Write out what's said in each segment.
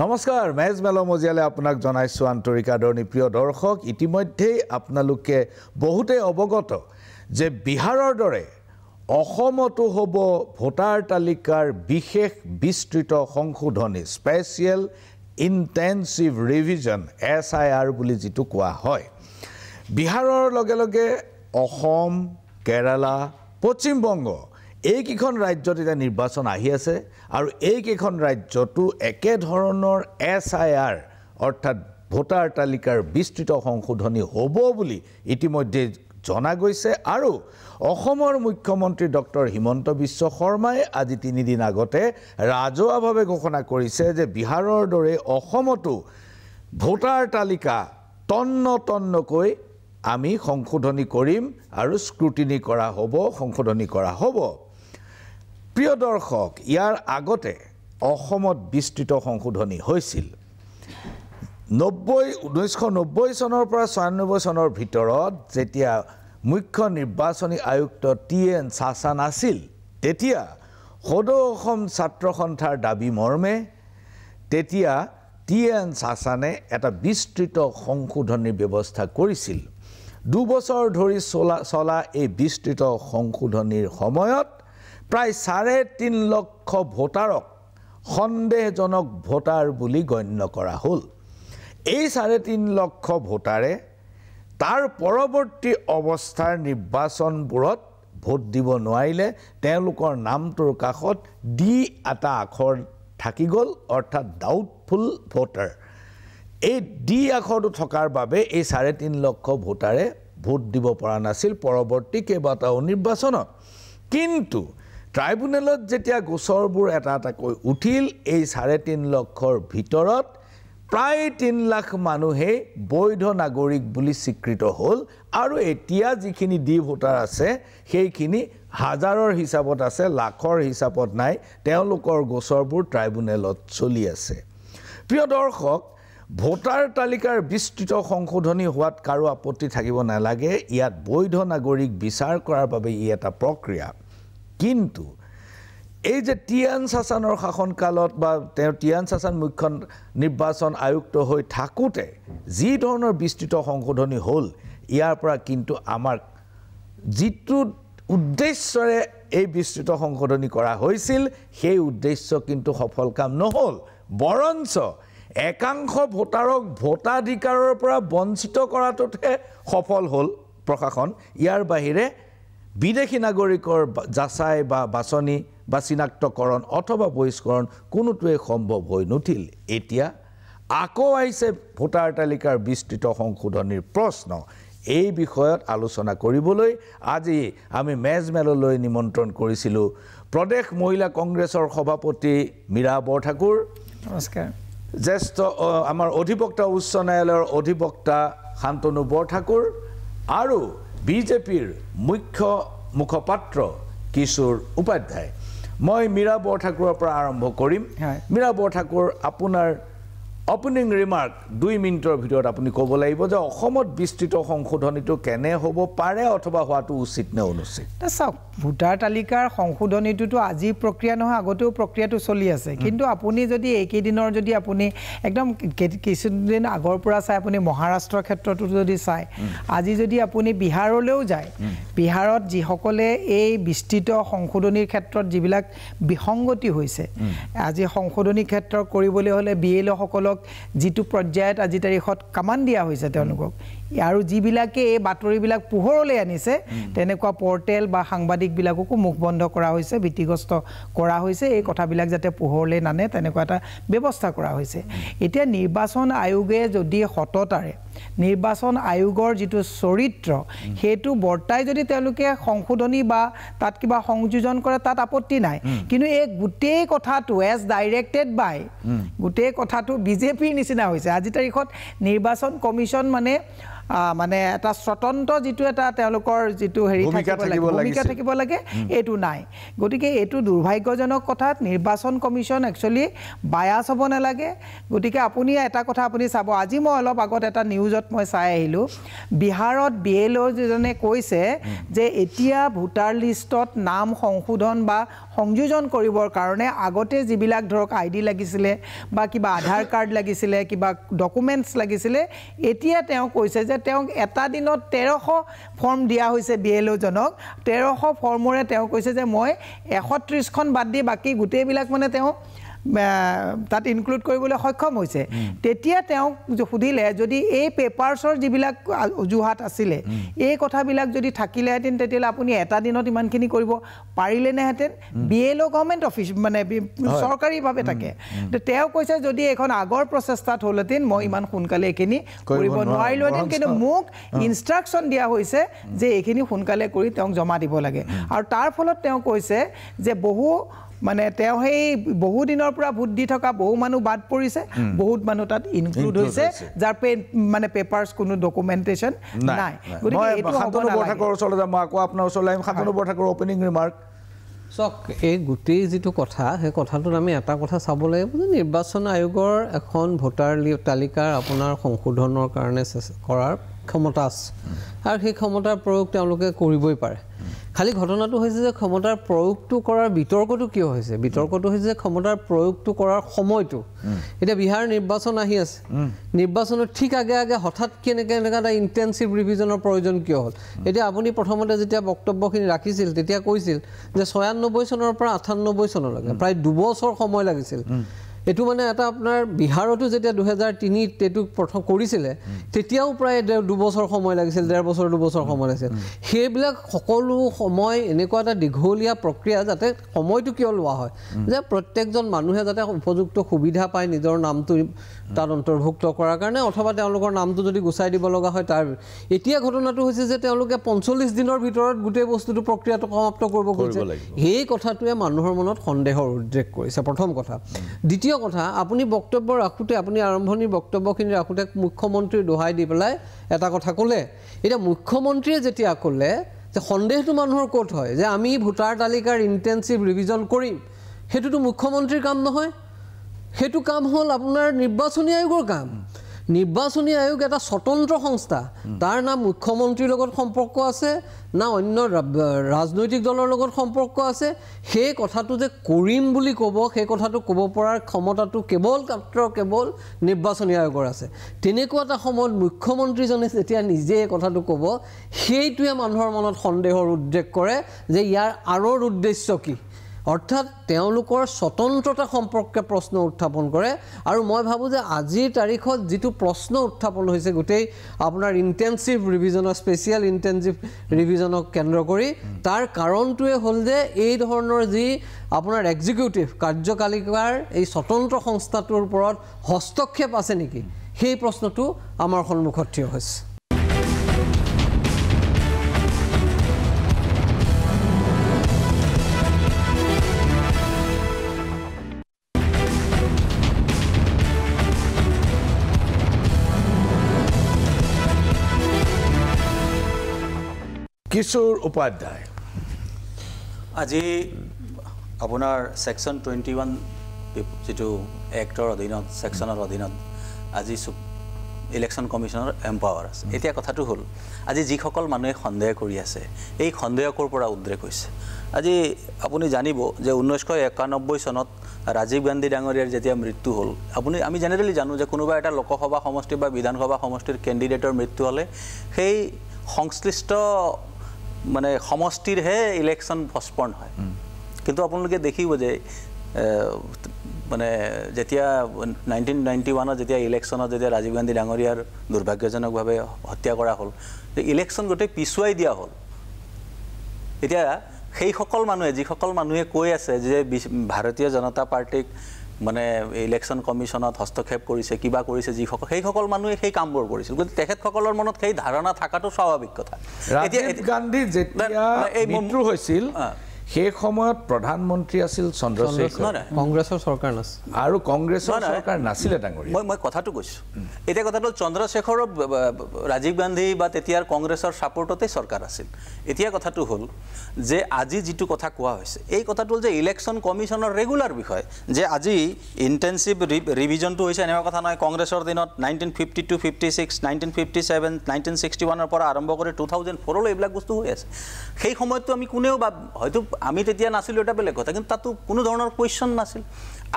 নমস্কাৰ মেজ মেলমজিয়ালে আপোনাক জনাইছো আন্তৰিক আদৰণি প্ৰিয় দৰ্শক ইতিমধ্যে আপোনালোকে বহুতে অৱগত যে বিহাৰৰ দৰে অসমতো হ'ব ভোটাৰ তালিকাৰ বিশেষ বিস্তৃত সংশোধনী স্পেশাল ইন্টেনসিভ ৰিভিজন SIR বুলি যেটো কোৱা হয় বিহাৰৰ লগে লগে অসম কেৰালা পশ্চিম বংগ এইকেইখন ৰাজ্যত এটা নিৰ্বাচন আহি আছে আৰু এইকেইখন ৰাজ্যটো একে ধৰণৰ SIR অৰ্থাৎ ভোটাৰ তালিকাৰ বিস্তৃত সংশোধনী হ'ব বুলি ইতিমধ্যে জনা গৈছে আৰু অসমৰ মুখ্যমন্ত্ৰী ডক্টৰ হিমন্ত বিশ্ব শৰ্মাই আজি 3 দিন আগতে ৰাজহুৱাভাৱে ঘোষণা কৰিছে যে বিহাৰৰ দৰে অসমতো ভোটাৰ তালিকা তন্নকৈ আমি সংশোধনী কৰিম আৰু স্ক্ৰুটিনি কৰা হ'ব সংশোধনী কৰা হ'ব প্ৰিয় দৰ্শক ইয়াৰ আগতে অসমত বিস্তৃত সংশোধনী হৈছিল 1990 চনৰ পৰা 96 চনৰ ভিতৰত যেতিয়া মুখ্য নিৰ্বাচনী আয়ুক্ত TN শাসন আছিল তেতিয়া সদৌ অসম ছাত্ৰ সন্থাৰ দাবী মৰ্মে তেতিয়া TN শাসনে এটা বিস্তৃত সংশোধনীৰ ব্যৱস্থা কৰিছিল 2 বছৰ ধৰি চলা এই বিস্তৃত সংশোধনীৰ সময়ত প্ৰায় 3.5 লক্ষ ভোটাৰক সন্দেহজনক ভোটাৰ বুলি গণ্য কৰা হ'ল এই 3.5 লক্ষ ভোটাৰে তাৰ পৰৱৰ্তী অৱস্থাৰ নিৰ্বাচনবোৰত ভোট দিব নোৱাৰিলে তেওঁলোকৰ নামটোৰ কাষত ডি এটা আখৰ থাকি গ'ল অৰ্থাৎ ডাউটফুল ভোটাৰ এই ডি আখৰটো থকাৰ বাবে এই 3.5 লক্ষ ভোটাৰে ভোট দিব পৰা নাছিল পৰৱৰ্তী কেইবাটাও নিৰ্বাচনত কিন্তু ট্ৰাইব্যুনেলত যেতিয়া গোচৰবোৰ এটা কৈ উঠিল এই 3.5 লক্ষৰ ভিতৰত প্ৰায় 3 লাখ মানুহে বৈধ নাগৰিক বুলি স্বীকৃত হ'ল আৰু এতিয়া যিখিনি ডি ভোটাৰ আছে সেইখিনি হাজাৰৰ হিচাপত আছে লাখৰ হিচাপত নাই তেওঁলোকৰ গোচৰবোৰ ট্ৰাইব্যুনেলত চলি আছে প্ৰিয় দৰ্শক ভোটাৰ তালিকাৰ বিস্তৃত সংশোধনী হোৱাত কাৰো আপত্তি থাকিব নালাগে ইয়াত বৈধ নাগৰিক বিচাৰ কৰাৰ বাবে ই এটা প্ৰক্ৰিয়া কিন্তু এই যে TN শাসনৰ শাসনকালত বা TN শাসন মুখ্য নিৰ্বাচন আয়ুক্ত হৈ থাকোতে যি ধৰণৰ বিস্তৃত সংশোধনী হ'ল ইয়াৰ পৰা কিন্তু আমাৰ যিটো উদ্দেশ্যৰে এই বিস্তৃত সংশোধনী কৰা হৈছিল সেই উদ্দেশ্য কিন্তু সফল কাম নহল বৰঞ্চ একাংশ ভোটাৰক ভোটাধিকাৰৰ পৰা বঞ্চিত কৰাটোতে সফল হ'ল প্ৰশাসন ইয়াৰ বাহিৰে বিদেশী নাগৰিকৰ যাচাই বা বাছনি বা চিনাক্তকৰণ অথবা বহিষ্কৰণ কোনোটোৱে সম্ভৱ হৈ নুঠিল এতিয়া আকৌ আহিছে ভোটাৰ তালিকাৰ বিস্তৃত সংশোধনীৰ প্ৰশ্ন এই বিষয়ত আলোচনা কৰিবলৈ আজি আমি মেজমেললৈ নিমন্ত্ৰণ কৰিছিলোঁ প্ৰদেশ মহিলা কংগ্ৰেছৰ সভাপতি মীৰা বৰঠাকুৰ নমস্কাৰ জ্যেষ্ঠ আমাৰ অধিবক্তা উচ্চ ন্যায়ালয়ৰ অধিবক্তা শান্তনু বৰঠাকুৰ আৰু বিজেপিৰ মুখ্য মুখপাত্ৰ কিশোৰ উপাধ্যায় মই মীৰা বৰঠাকুৰৰ পৰা আৰম্ভ কৰিম মীৰা বৰঠাকুৰ আপোনাৰ ওপেনিং ৰিমাৰ্ক 2 মিনিটৰ ভিতৰত আপুনি ক'ব লাগিব যে অসমত বিস্তৃত সংশোধনীটো কেনে হ'ব পাৰে অথবা হোৱাটো উচিত নে অনুচিত চাওক ভোটাৰ তালিকাৰ সংশোধনীটো আজি প্ৰক্ৰিয়া নহয় আগতেও প্ৰক্ৰিয়াটো চলি আছে কিন্তু আপুনি যদি এইকেইদিনৰ যদি আপুনি একদম কিছুদিন আগৰ পৰা চাই আপুনি মহাৰাষ্ট্ৰৰ ক্ষেত্ৰটো যদি চাই আজি যদি আপুনি বিহাৰলৈও যায় বিহাৰত যিসকলে এই বিস্তৃত সংশোধনীৰ ক্ষেত্ৰত যিবিলাক বিসংগতি হৈছে আজি সংশোধনী ক্ষেত্ৰ কৰিবলৈ হ'লে BLO সকলক যিটো পৰ্যায়ত আজি তাৰিখত কামান দিয়া হৈছে তেওঁলোকক আৰু যিবিলাকে এই বাতৰিবিলাক পোহৰলৈ আনিছে তেনেকুৱা পৰ্টেল বা সাংবাদিক বিলাককো মুখ বন্ধ কৰা হৈছে ভিত্তিগ্ৰস্ত কৰা হৈছে এই কথাবিলাক যাতে পোহৰলৈ নানে তেনেকুৱা এটা ব্যৱস্থা কৰা হৈছে এতিয়া নিৰ্বাচন আয়োগে যদি সততাৰে নিৰ্বাচন আয়োগৰ যিটো চৰিত্ৰ হেতু বৰ্তাই যদি তেওঁলোকে সংশোধনী বা তাত কিবা সংযোজন কৰে তাত আপত্তি নাই কিন্তু এই গুটেই কথাটো এজ ডাইৰেক্টেড বাই গুটেই কথাটো বিজেপিৰ নিচিনা হৈছে আজি তাৰিখত নিৰ্বাচন কমিশন মানে মানে এটা স্বতন্ত্ৰ যিটো এটা তেওঁলোকৰ যিটো হেৰি ভূমিকা থাকিব লাগে এইটো নাই গতিকে এইটো দুৰ্ভাগ্যজনক কথা নিৰ্বাচন কমিশ্যন একচুৱেলি বায়াছ হ'ব নালাগে গতিকে আপুনি এটা কথা আপুনি চাব আজি মই অলপ আগত এটা নিউজত মই চাই আহিলোঁ বিহাৰত BLO যিজনে কৈছে যে এতিয়া ভোটাৰ লিষ্টত নাম সংশোধন বা সংযোজন কৰিবৰ কাৰণে আগতে যিবিলাক ধৰক ID লাগিছিলে বা কিবা আধাৰ কাৰ্ড লাগিছিলে কিবা ডকুমেণ্টছ লাগিছিলে এতিয়া তেওঁ কৈছে যে তেওঁক এটা দিনত 1300 ফৰ্ম দিয়া হৈছে BLO জনক 1300 ফৰ্মৰে তেওঁ কৈছে যে মই 130খন বাদ দি বাকি গোটেইবিলাক মানে তেওঁ তাত ইনক্লুড কৰিবলৈ সক্ষম হৈছে তেতিয়া তেওঁ সুধিলে যদি এই পেপাৰছৰ যিবিলাক অজুহাত আছিলে এই কথাবিলাক যদি থাকিলেহেঁতেন তেতিয়াহ'লে আপুনি এটা দিনত ইমানখিনি কৰিব পাৰিলে নেহেঁতেন BLO গভৰ্ণমেণ্ট অফিচ মানে চৰকাৰীভাৱে থাকে তেওঁ কৈছে যদি এখন আগৰ প্ৰচেষ্টাত হ'লহেঁতেন মই ইমান সোনকালে এইখিনি কৰিব নোৱাৰিলোহেঁতেন কিন্তু মোক ইনষ্ট্ৰাকশ্যন দিয়া হৈছে যে এইখিনি সোনকালে কৰি তেওঁক জমা দিব লাগে আৰু তাৰ ফলত তেওঁ কৈছে যে মানে তেওঁ সেই বহু দিনৰ পৰা ভোট দি থকা বহু মানুহ বাদ পৰিছে বহুত মানুহ তাত ইনক্লুড হৈছে যাৰ মানে পেপাৰছ কোনো ডকুমেণ্টেশ্যন নাই গতিকে এইটো শান্তনু বৰঠাকুৰৰ ওচৰলৈ যাম মই আকৌ আপোনাৰ ওচৰলৈ আহিম শান্তনু বৰঠাকুৰৰ অপেনিং ৰিমাৰ্ক চাওক এই গোটেই যিটো কথা সেই কথাটোত আমি এটা কথা চাব লাগিব যে নিৰ্বাচন আয়োগৰ এখন ভোটাৰ তালিকাৰ আপোনাৰ সংশোধনৰ কাৰণে কৰাৰ ক্ষমতা আছে আৰু সেই ক্ষমতাৰ প্ৰয়োগ তেওঁলোকে কৰিবই পাৰে খালি ঘটনাটো হৈছে যে ক্ষমতাৰ প্ৰয়োগটো কৰাৰ বিতৰ্কটো কিয় হৈছে বিতৰ্কটো হৈছে যে ক্ষমতাৰ প্ৰয়োগটো কৰাৰ সময়টো এতিয়া বিহাৰ নিৰ্বাচন আহি আছে নিৰ্বাচনৰ ঠিক আগে আগে হঠাৎ কেনেকৈ এটা ইণ্টেনচিভ ৰিভিজনৰ প্ৰয়োজন কিয় হ'ল এতিয়া আপুনি প্ৰথমতে যেতিয়া বক্তব্যখিনি ৰাখিছিল তেতিয়া কৈছিল যে 96 চনৰ পৰা 98 চনলৈকে প্ৰায় 2 বছৰ সময় লাগিছিল এটো মানে এটা আপোনাৰ বিহাৰতো যেতিয়া 2003 তেটো প্ৰথম কৰিছিলে তেতিয়াও প্ৰায় 2 বছৰ সময় লাগিছিল 1.5 বছৰ 2 বছৰ সময় লাগিছিল সেইবিলাক সকলো সময় এনেকুৱা এটা দীঘলীয়া প্ৰক্ৰিয়া যাতে সময়টো কিয় লোৱা হয় যে প্ৰত্যেকজন মানুহে যাতে উপযুক্ত সুবিধা পায় নিজৰ নামটো তাত অন্তৰ্ভুক্ত কৰাৰ কাৰণে অথবা তেওঁলোকৰ নামটো যদি গুচাই দিব লগা হয় তাৰ এতিয়া ঘটনাটো হৈছে যে তেওঁলোকে 45 দিনৰ ভিতৰত গোটেই বস্তুটো প্ৰক্ৰিয়াটো সমাপ্ত কৰিব খুজিছে এই কথাটোৱে মানুহৰ মনত সন্দেহৰ উদ্ৰেক কৰিছে প্ৰথম কথা দ্বিতীয় কথা আপুনি বক্তব্য ৰাখোতে আপুনি আৰম্ভণিৰ বক্তব্যখিনি ৰাখোতে মুখ্যমন্ত্ৰী দোহাই দি পেলাই এটা কথা ক'লে এটা মুখ্যমন্ত্ৰীয়ে যেতিয়া ক'লে যে সন্দেহটো মানুহৰ ক'ত হয় যে আমি ভোটাৰ তালিকাৰ ইন্টেনসিভ ৰিভিজন কৰিম হেতুটো মুখ্যমন্ত্ৰীৰ কাম নহয় হেতু কাম হল আপোনাৰ নিৰ্বাচনী আয়োগৰ কাম নিৰ্বাচনী আয়োগ এটা স্বতন্ত্ৰ সংস্থা তাৰ নাম মুখ্যমন্ত্ৰীৰ লগত সম্পৰ্ক আছে না অন্য ৰাজনৈতিক দলৰ লগত সম্পৰ্ক আছে সেই কথাটো যে কৰিম বুলি ক'ব সেই কথাটো ক'ব পৰাৰ ক্ষমতাটো কেৱল নিৰ্বাচনী আয়োগৰ আছে তেনেকুৱা এটা সময়ত মুখ্যমন্ত্ৰীজনে যেতিয়া নিজে কথাটো ক'ব সেইটোৱে মানুহৰ মনত সন্দেহৰ উদ্ৰেক কৰে যে ইয়াৰ আৰৰ উদ্দেশ্য কি অৰ্থাৎ তেওঁলোকৰ স্বতন্ত্ৰতা সম্পৰ্কে প্ৰশ্ন উত্থাপন কৰে আৰু মই ভাবো যে আজিৰ তাৰিখত যেটো প্ৰশ্ন উত্থাপন হৈছে গোটেই আপোনাৰ ইন্টেনসিভ ৰিভিজনৰ স্পেশাল ইন্টেনসিভ ৰিভিজনক কেন্দ্ৰ কৰি তাৰ কাৰণটোৱে হ'ল যে এই ধৰণৰ যি আপোনাৰ এক্সিকিউটিভ কাৰ্যকালিকাৰ এই স্বতন্ত্ৰ সংস্থাটোৰ ওপৰত হস্তক্ষেপ আছে নেকি সেই প্ৰশ্নটো আমাৰ সন্মুখত থিয় হৈছে কিশোৰ উপাধ্যায় আজি আপোনাৰ সেকশন 21 যেটো এক্টৰ অধীনত সেকশনৰ অধীনত আজি ইলেকশন কমিশনৰ এম্পাৱাৰ আছে এতিয়া কথাটো হ'ল আজি যিসকল মানুহে সন্দেহ কৰি আছে এই সন্দেহকৰ পৰা উদ্ৰেক হৈছে আজি আপুনি জানিব যে 1991 চনত ৰাজীৱ গান্ধী ডাঙৰীয়াৰ যেতিয়া মৃত্যু হ'ল আমি জেনেৰেলি জানো যে কোনোবা এটা লোকসভা সমষ্টি বা বিধানসভা সমষ্টিৰ কেণ্ডিডেটৰ মৃত্যু হ'লে সেই সংশ্লিষ্ট মানে সমষ্টিৰ হে ইলেকশন পষ্টপন হয় কিন্তু আপোনালোকে দেখিব যে মানে যেতিয়া 1991 যেতিয়া ইলেকশনত যেতিয়া ৰাজীৱ গান্ধী ডাঙৰীয়াৰ দুৰ্ভাগ্যজনকভাৱে হত্যা কৰা হ'ল যে ইলেকশন গোটেই পিছুৱাই দিয়া হ'ল এতিয়া সেই সকল মানুহে যিসকল মানুহে কৈ আছে যে ভাৰতীয় জনতা পাৰ্টিক মানে ইলেকশন কমিশনত হস্তক্ষেপ কৰিছে কিবা কৰিছে যিসকল সেই সকল মানুহে সেই কামবোৰ কৰিছিল গতিকে তেখেতসকলৰ মনত সেই ধাৰণা থাকাটো স্বাভাৱিক কথা ৰাজীৱ গান্ধী যেতিয়া এই মৃত্যু হৈছিল সেই সময়ত প্ৰধানমন্ত্ৰী আছিল চন্দ্ৰশেখৰ কংগ্ৰেছৰ চৰকাৰ নাছিল আৰু কংগ্ৰেছৰ চৰকাৰ নাছিলে ডাঙৰীয়া মই কথাটো কৈছোঁ এতিয়া কথাটো চন্দ্ৰশেখৰৰ ৰাজীৱ গান্ধী বা তেতিয়াৰ কংগ্ৰেছৰ ছাপোৰ্টতে চৰকাৰ আছিল এতিয়া কথাটো হ'ল যে আজি যিটো কথা কোৱা হৈছে এই কথাটো হ'ল যে ইলেকশ্যন কমিশ্যনৰ ৰেগুলাৰ বিষয় যে আজি ইণ্টেনচিভ ৰিভিজনটো হৈছে এনেকুৱা কথা নহয় কংগ্ৰেছৰ দিনত 1952 56 1957 1961 পৰা আৰম্ভ কৰি 2004 এইবিলাক বস্তু হৈ আছে সেই সময়তো আমি কোনেও বা হয়তো আমি তেতিয়া নাছিলোঁ এটা বেলেগ কথা কিন্তু তাতো কোনো ধৰণৰ কুৱেশ্যন নাছিল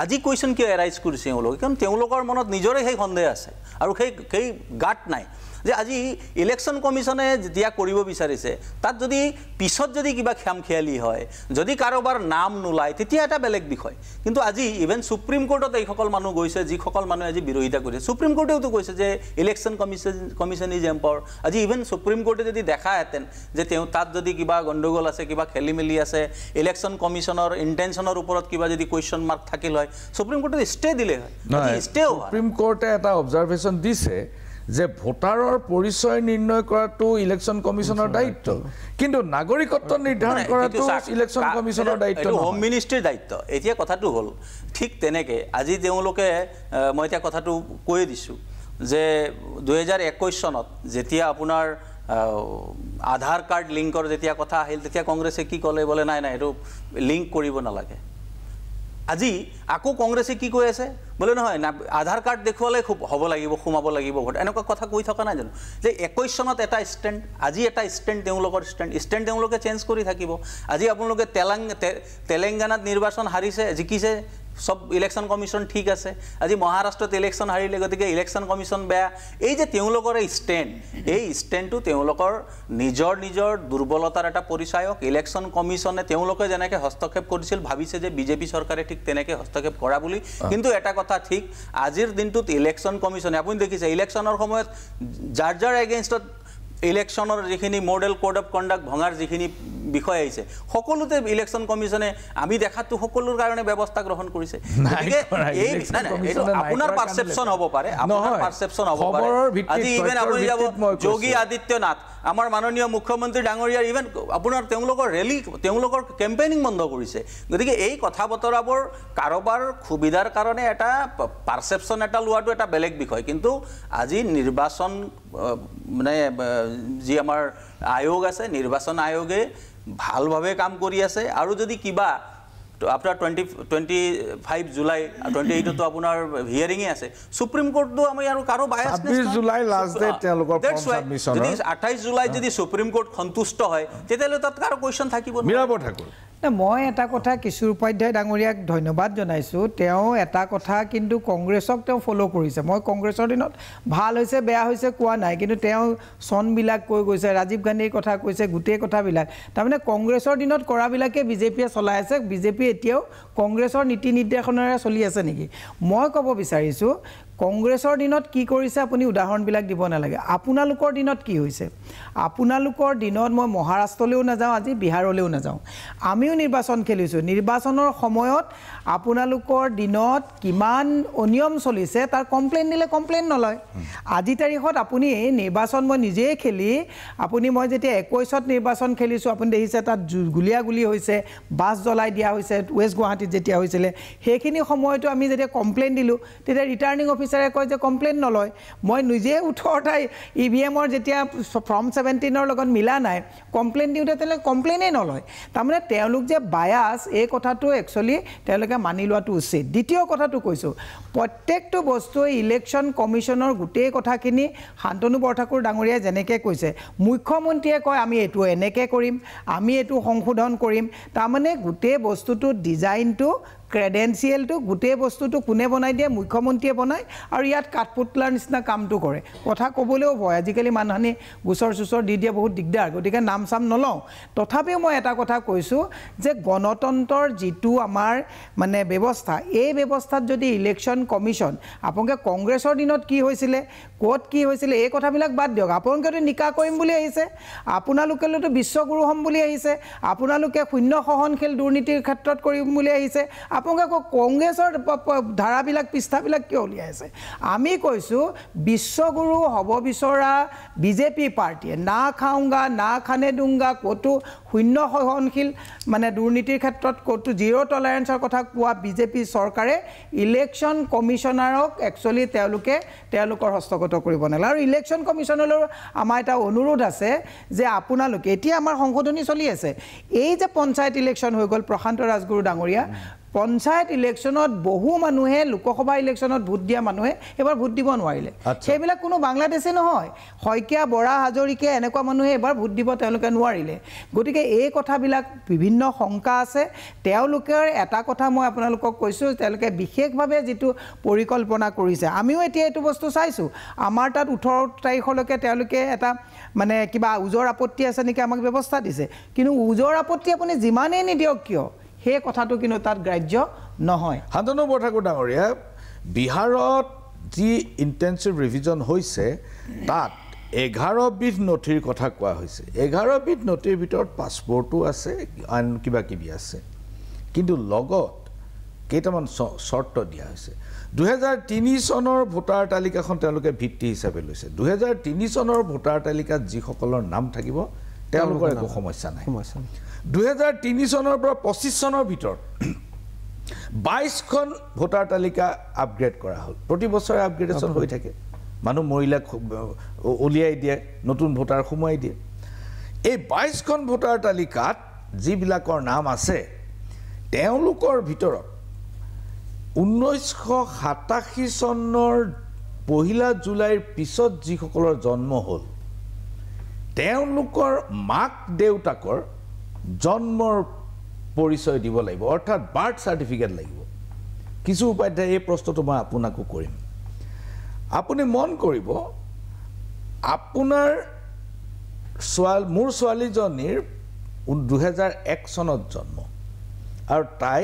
আজি কুৱেশ্যন কিয় এৰাইজ কৰিছে তেওঁলোকে কাৰণ তেওঁলোকৰ মনত নিজৰে সেই সন্দেহ আছে আৰু সেই গাঁত নাই যে আজি ইলেকশ্যন কমিশ্যনে যেতিয়া কৰিব বিচাৰিছে তাত যদি পিছত যদি কিবা খামখেয়ালি হয় যদি কাৰোবাৰ নাম নোলায় তেতিয়া এটা বেলেগ বিষয় কিন্তু আজি ইভেন সুপ্ৰিম কোৰ্টত এইসকল মানুহ গৈছে যিসকল মানুহে আজি বিৰোধিতা কৰিছে সুপ্ৰিম কোৰ্টেওতো কৈছে যে ইলেকশ্যন কমিশ্যন ইজ এম্পাৱাৰ আজি ইভেন সুপ্ৰিম কোৰ্টে যদি দেখাহেঁতেন যে তেওঁ তাত যদি কিবা গণ্ডগোল আছে কিবা খেলি মেলি আছে ইলেকশ্যন কমিশ্যনৰ ইণ্টেনশ্যনৰ ওপৰত কিবা যদি কুৱেশ্যন মাৰ্ক থাকিল হয় সুপ্ৰিম কোৰ্টে ষ্টে দিলে হয় সুপ্ৰিম কোৰ্টে এটা অবজাৰভেশ্যন দিছে যে ভোটাৰৰ পৰিচয় নিৰ্ণয় কৰাটো ইলেকশ্যন কমিশ্যনৰ দায়িত্ব কিন্তু নাগৰিকত্ব নিৰ্ধাৰণ কৰাটো ইলেকশ্যন কমিশ্যনৰ দায়িত্ব হোম মিনিষ্ট্ৰীৰ দায়িত্ব এতিয়া কথাটো হ'ল ঠিক তেনেকৈ আজি তেওঁলোকে মই এতিয়া কথাটো কৈ দিছোঁ যে 2021 চনত যেতিয়া আপোনাৰ আধাৰ কাৰ্ড লিংকৰ যেতিয়া কথা আহিল তেতিয়া কংগ্ৰেছে কি ক'লে বোলে নাই এইটো লিংক কৰিব নালাগে আজি আকৌ কংগ্ৰেছে কি কৈ আছে বোলে নহয় আধাৰ কাৰ্ড দেখুৱালে খুব হ'ব লাগিব সোমাব লাগিব ভোট এনেকুৱা কথা কৈ থকা নাই জানো যে 21 চনত এটা ষ্টেণ্ড আজি এটা ষ্টেণ্ড তেওঁলোকৰ ষ্টেণ্ড তেওঁলোকে চেঞ্জ কৰি থাকিব আজি আপোনালোকে তেলেংগানাত নিৰ্বাচন হাৰিছে জিকিছে সব ইলেকশ্যন কমিশ্যন ঠিক আছে আজি মহাৰাষ্ট্ৰত ইলেকশ্যন হাৰিলে গতিকে ইলেকশ্যন কমিশ্যন বেয়া এই যে তেওঁলোকৰ ষ্টেণ্ড এই ষ্টেণ্ডটো তেওঁলোকৰ নিজৰ দুৰ্বলতাৰ এটা পৰিচায়ক ইলেকশ্যন কমিশ্যনে তেওঁলোকে যেনেকৈ হস্তক্ষেপ কৰিছিল ভাবিছে যে বিজেপি চৰকাৰে ঠিক তেনেকৈ হস্তক্ষেপ কৰা বুলি কিন্তু এটা কথা ঠিক আজিৰ দিনটোত ইলেকশ্যন কমিশ্যনে আপুনি দেখিছে ইলেকশ্যনৰ সময়ত যাৰ এগেইনষ্টত ইলেকশ্যনৰ যিখিনি মডেল কোড অফ কণ্ডাক্ট ভঙাৰ যিখিনি বিষয় আহিছে সকলোতে ইলেকশ্যন কমিশ্যনে আমি দেখাতো সকলোৰ কাৰণে ব্যৱস্থা গ্ৰহণ কৰিছে গতিকে এই আপোনাৰ পাৰসেপশ্যন হ'ব পাৰে আজি ইভেন আপুনি যাব যোগী আদিত্যনাথ আমাৰ মাননীয় মুখ্যমন্ত্ৰী ডাঙৰীয়াৰ ইভেন আপোনাৰ তেওঁলোকৰ ৰেলী তেওঁলোকৰ কেম্পেইনিং বন্ধ কৰিছে গতিকে এই কথা বতৰাবোৰ কাৰোবাৰ সুবিধাৰ কাৰণে এটা পাৰসেপশ্যন এটা লোৱাটো এটা বেলেগ বিষয় কিন্তু আজি নিৰ্বাচন মানে যি আমাৰ আয়োগ আছে নিৰ্বাচন আয়োগে ভালভাৱে কাম কৰি আছে আৰু যদি কিবা আপনাৰ 25 জুলাই 28তো আপোনাৰ হিয়াৰিঙে আছে সুপ্ৰিম কোৰ্টটো আমি আৰু কাৰো বায়াস 26 জুলাই লাষ্ট ডেট তেওঁলোকৰ ফৰ্ম সাবমিশনৰ যদি 28 জুলাই যদি সুপ্ৰিম কোৰ্ট সন্তুষ্ট হয় তেতিয়ালে তাত কাৰো কোৱেশ্চন থাকিব মিৰাব ঠাকুৰ মই এটা কথা কিশোৰ উপাধ্যায় ডাঙৰীয়াক ধন্যবাদ জনাইছোঁ তেওঁ এটা কথা কিন্তু কংগ্ৰেছক তেওঁ ফ'ল' কৰিছে মই কংগ্ৰেছৰ দিনত ভাল হৈছে বেয়া হৈছে কোৱা নাই কিন্তু তেওঁ চনবিলাক কৈ গৈছে ৰাজীৱ গান্ধীৰ কথা কৈছে গোটেই কথাবিলাক তাৰমানে কংগ্ৰেছৰ দিনত কৰাবিলাকে বিজেপিয়ে চলাই আছে বিজেপি এতিয়াও কংগ্ৰেছৰ নীতি নিৰ্দেশনাৰে চলি আছে নেকি মই ক'ব বিচাৰিছোঁ কংগ্ৰেছৰ দিনত কি কৰিছে আপুনি উদাহৰণবিলাক দিব নালাগে আপোনালোকৰ দিনত কি হৈছে আপোনালোকৰ দিনত মই মহাৰাষ্ট্ৰলৈও নাযাওঁ আজি বিহাৰলৈও নাযাওঁ আমিও নিৰ্বাচন খেলিছোঁ নিৰ্বাচনৰ সময়ত আপোনালোকৰ দিনত কিমান অনিয়ম চলিছে তাৰ কমপ্লেইন দিলে কমপ্লেইন নলয় আজি তাৰিখত আপুনি নিৰ্বাচন মই নিজেই খেলি আপুনি মই যেতিয়া 21ত নিৰ্বাচন খেলিছোঁ আপুনি দেখিছে তাত গুলিয়াগুলি হৈছে বাছ জ্বলাই দিয়া হৈছে ৱেষ্ট গুৱাহাটীত যেতিয়া হৈছিলে সেইখিনি সময়তো আমি যেতিয়া কমপ্লেইন দিলোঁ তেতিয়া ৰিটাৰ্ণিং অফিচাৰে কয় যে কমপ্লেইন নলয় মই নিজে 18টা ইভিএমৰ যেতিয়া ফৰ্ম 17ৰ লগত মিলা নাই কমপ্লেইন দিওঁতে তেওঁলোকে কমপ্লেইনেই নলয় তাৰমানে তেওঁলোক যে বায়াস এই কথাটো একচুৱেলি তেওঁলোকে মানি লোৱাটো উচিত দ্বিতীয় কথাটো কৈছোঁ প্ৰত্যেকটো বস্তুৱে ইলেকশ্যন কমিশ্যনৰ গোটেই কথাখিনি শান্তনু বৰঠাকুৰ ডাঙৰীয়াই যেনেকৈ কৈছে মুখ্যমন্ত্ৰীয়ে কয় আমি এইটো এনেকৈ কৰিম আমি এইটো সংশোধন কৰিম তাৰমানে গোটেই বস্তুটো ডিজাইনটো ক্ৰেডেন্সিয়েলটো গোটেই বস্তুটো কোনে বনাই দিয়ে মুখ্যমন্ত্ৰীয়ে বনায় আৰু ইয়াত কাঠপুতলাৰ নিচিনা কামটো কৰে কথা ক'বলৈও ভয় আজিকালি মানুহখিনি গোচৰ চোচৰ দি দিয়ে বহুত দিগদাৰ গতিকে নাম চাম নলওঁ তথাপিও মই এটা কথা কৈছোঁ যে গণতন্ত্ৰৰ যিটো আমাৰ মানে ব্যৱস্থা এই ব্যৱস্থাত যদি ইলেকশ্যন কমিশ্যন আপোনালোকে কংগ্ৰেছৰ দিনত কি হৈছিলে ক'ত কি হৈছিলে এই কথাবিলাক বাদ দিয়ক আপোনালোকেতো নিকা কৰিম বুলি আহিছে আপোনালোকেতো বিশ্বগুৰু হ'ম বুলি আহিছে আপোনালোকে শূন্য সহনশীল দুৰ্নীতিৰ ক্ষেত্ৰত কৰিম বুলি আহিছে আপোনালোকে কংগ্ৰেছৰ ধাৰাবিলাক পৃষ্ঠাবিলাক কিয় উলিয়াই আছে আমি কৈছোঁ বিশ্বগুৰু হ'ব বিচৰা বিজেপি পাৰ্টীয়ে না খাওঁগা না খানে দুংগা ক'তো শূন্য সহনশীল মানে দুৰ্নীতিৰ ক্ষেত্ৰত ক'তো জিৰ' টলাৰেঞ্চৰ কথা কোৱা বিজেপি চৰকাৰে ইলেকশ্যন কমিশ্যনাৰক একচুৱেলি তেওঁলোকৰ হস্তগত কৰিব নালাগে আৰু ইলেকশ্যন কমিশ্যনলৈ আমাৰ এটা অনুৰোধ আছে যে আপোনালোকে এতিয়া আমাৰ সংশোধনী চলি আছে এই যে পঞ্চায়ত ইলেকশ্যন হৈ গ'ল প্ৰশান্ত ৰাজগুৰু ডাঙৰীয়া পঞ্চায়ত ইলেকশ্যনত বহু মানুহে লোকসভা ইলেকশ্যনত ভোট দিয়া মানুহে এবাৰ ভোট দিব নোৱাৰিলে সেইবিলাক কোনো বাংলাদেশী নহয় শইকীয়া বৰা হাজৰিকে এনেকুৱা মানুহে এবাৰ ভোট দিব তেওঁলোকে নোৱাৰিলে গতিকে এই কথাবিলাক বিভিন্ন শংকা আছে তেওঁলোকৰ এটা কথা মই আপোনালোকক কৈছোঁ তেওঁলোকে বিশেষভাৱে যিটো পৰিকল্পনা কৰিছে আমিও এতিয়া এইটো বস্তু চাইছোঁ আমাৰ তাত 18 তাৰিখলৈকে তেওঁলোকে এটা মানে কিবা উজৰ আপত্তি আছে নেকি আমাক ব্যৱস্থা দিছে কিন্তু উজৰ আপত্তি আপুনি যিমানেই নিদিয়ক কিয় সেই কথাটো কিন্তু তাত গ্ৰাহ্য নহয় শান্তনু বৰঠাকুৰ ডাঙৰীয়া বিহাৰত যি ইণ্টেনচিভ ৰিভিজন হৈছে তাত 11 বিধ নথিৰ কথা কোৱা হৈছে 11 বিধ নথিৰ ভিতৰত পাছপৰ্টো আছে আন কিবা কিবি আছে কিন্তু লগত কেইটামান চৰ্ত দিয়া হৈছে 2003 চনৰ ভোটাৰ তালিকাখন তেওঁলোকে ভিত্তি হিচাপে লৈছে 2003 চনৰ ভোটাৰ তালিকাত যিসকলৰ নাম থাকিব তেওঁলোকৰ একো সমস্যা নাই 2003 চনৰ পৰা 25 চনৰ ভিতৰত 22খন ভোটাৰ তালিকা আপগ্ৰেড কৰা হ'ল প্ৰতি বছৰে আপগ্ৰেডেশ্যন হৈ থাকে মানুহ মৰিলে উলিয়াই দিয়ে নতুন ভোটাৰ সোমাই দিয়ে এই 22খন ভোটাৰ তালিকাত যিবিলাকৰ নাম আছে তেওঁলোকৰ ভিতৰত 1987 চনৰ 1 জুলাইৰ পিছত যিসকলৰ জন্ম হ'ল তেওঁলোকৰ মাক দেউতাকৰ জন্মৰ পৰিচয় দিব লাগিব অৰ্থাৎ বাৰ্থ চাৰ্টিফিকেট লাগিব কিছু উপাধ্যায় এই প্ৰশ্নটো মই আপোনাকো কৰিম আপুনি মন কৰিব আপোনাৰ মোৰ ছোৱালীজনীৰ 2001 চনত জন্ম আৰু তাই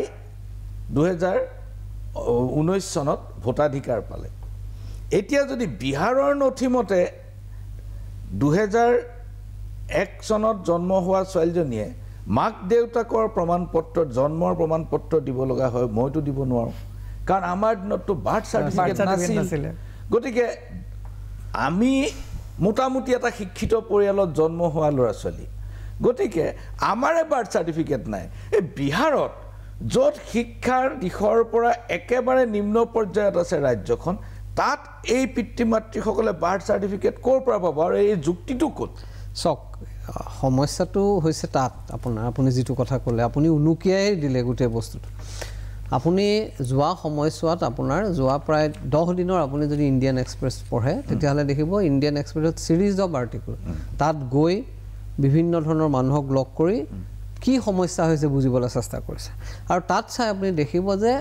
2019 চনত ভোটাধিকাৰ পালে এতিয়া যদি বিহাৰৰ নথিমতে 2001 চনত জন্ম হোৱা ছোৱালীজনীয়ে মাক দেউতাকৰ প্ৰমাণপত্ৰ জন্মৰ প্ৰমাণপত্ৰ দিব লগা হয় মইতো দিব নোৱাৰোঁ কাৰণ আমাৰ দিনততো বাৰ্থ চাৰ্টিফিকেট নাছিল গতিকে আমি মোটামুটি এটা শিক্ষিত পৰিয়ালত জন্ম হোৱা ল'ৰা ছোৱালী গতিকে আমাৰে বাৰ্থ চাৰ্টিফিকেট নাই এই বিহাৰত য'ত শিক্ষাৰ দিশৰ পৰা একেবাৰে নিম্ন পৰ্যায়ত আছে ৰাজ্যখন তাত এই পিতৃ মাতৃসকলে বাৰ্থ চাৰ্টিফিকেট ক'ৰ পৰা পাব আৰু এই যুক্তিটো ক'ত চাওক সমস্যাটো হৈছে তাত আপুনি যিটো কথা ক'লে আপুনি উনুকিয়াই দিলে গোটেই বস্তুটো আপুনি যোৱা সময়ছোৱাত আপোনাৰ যোৱা প্ৰায় 10 দিনৰ আপুনি যদি ইণ্ডিয়ান এক্সপ্ৰেছ পঢ়ে তেতিয়াহ'লে দেখিব ইণ্ডিয়ান এক্সপ্ৰেছত ছিৰিজ অফ আৰ্টিকল তাত গৈ বিভিন্ন ধৰণৰ মানুহক লগ কৰি কি সমস্যা হৈছে বুজিবলৈ চেষ্টা কৰিছে আৰু তাত চাই আপুনি দেখিব যে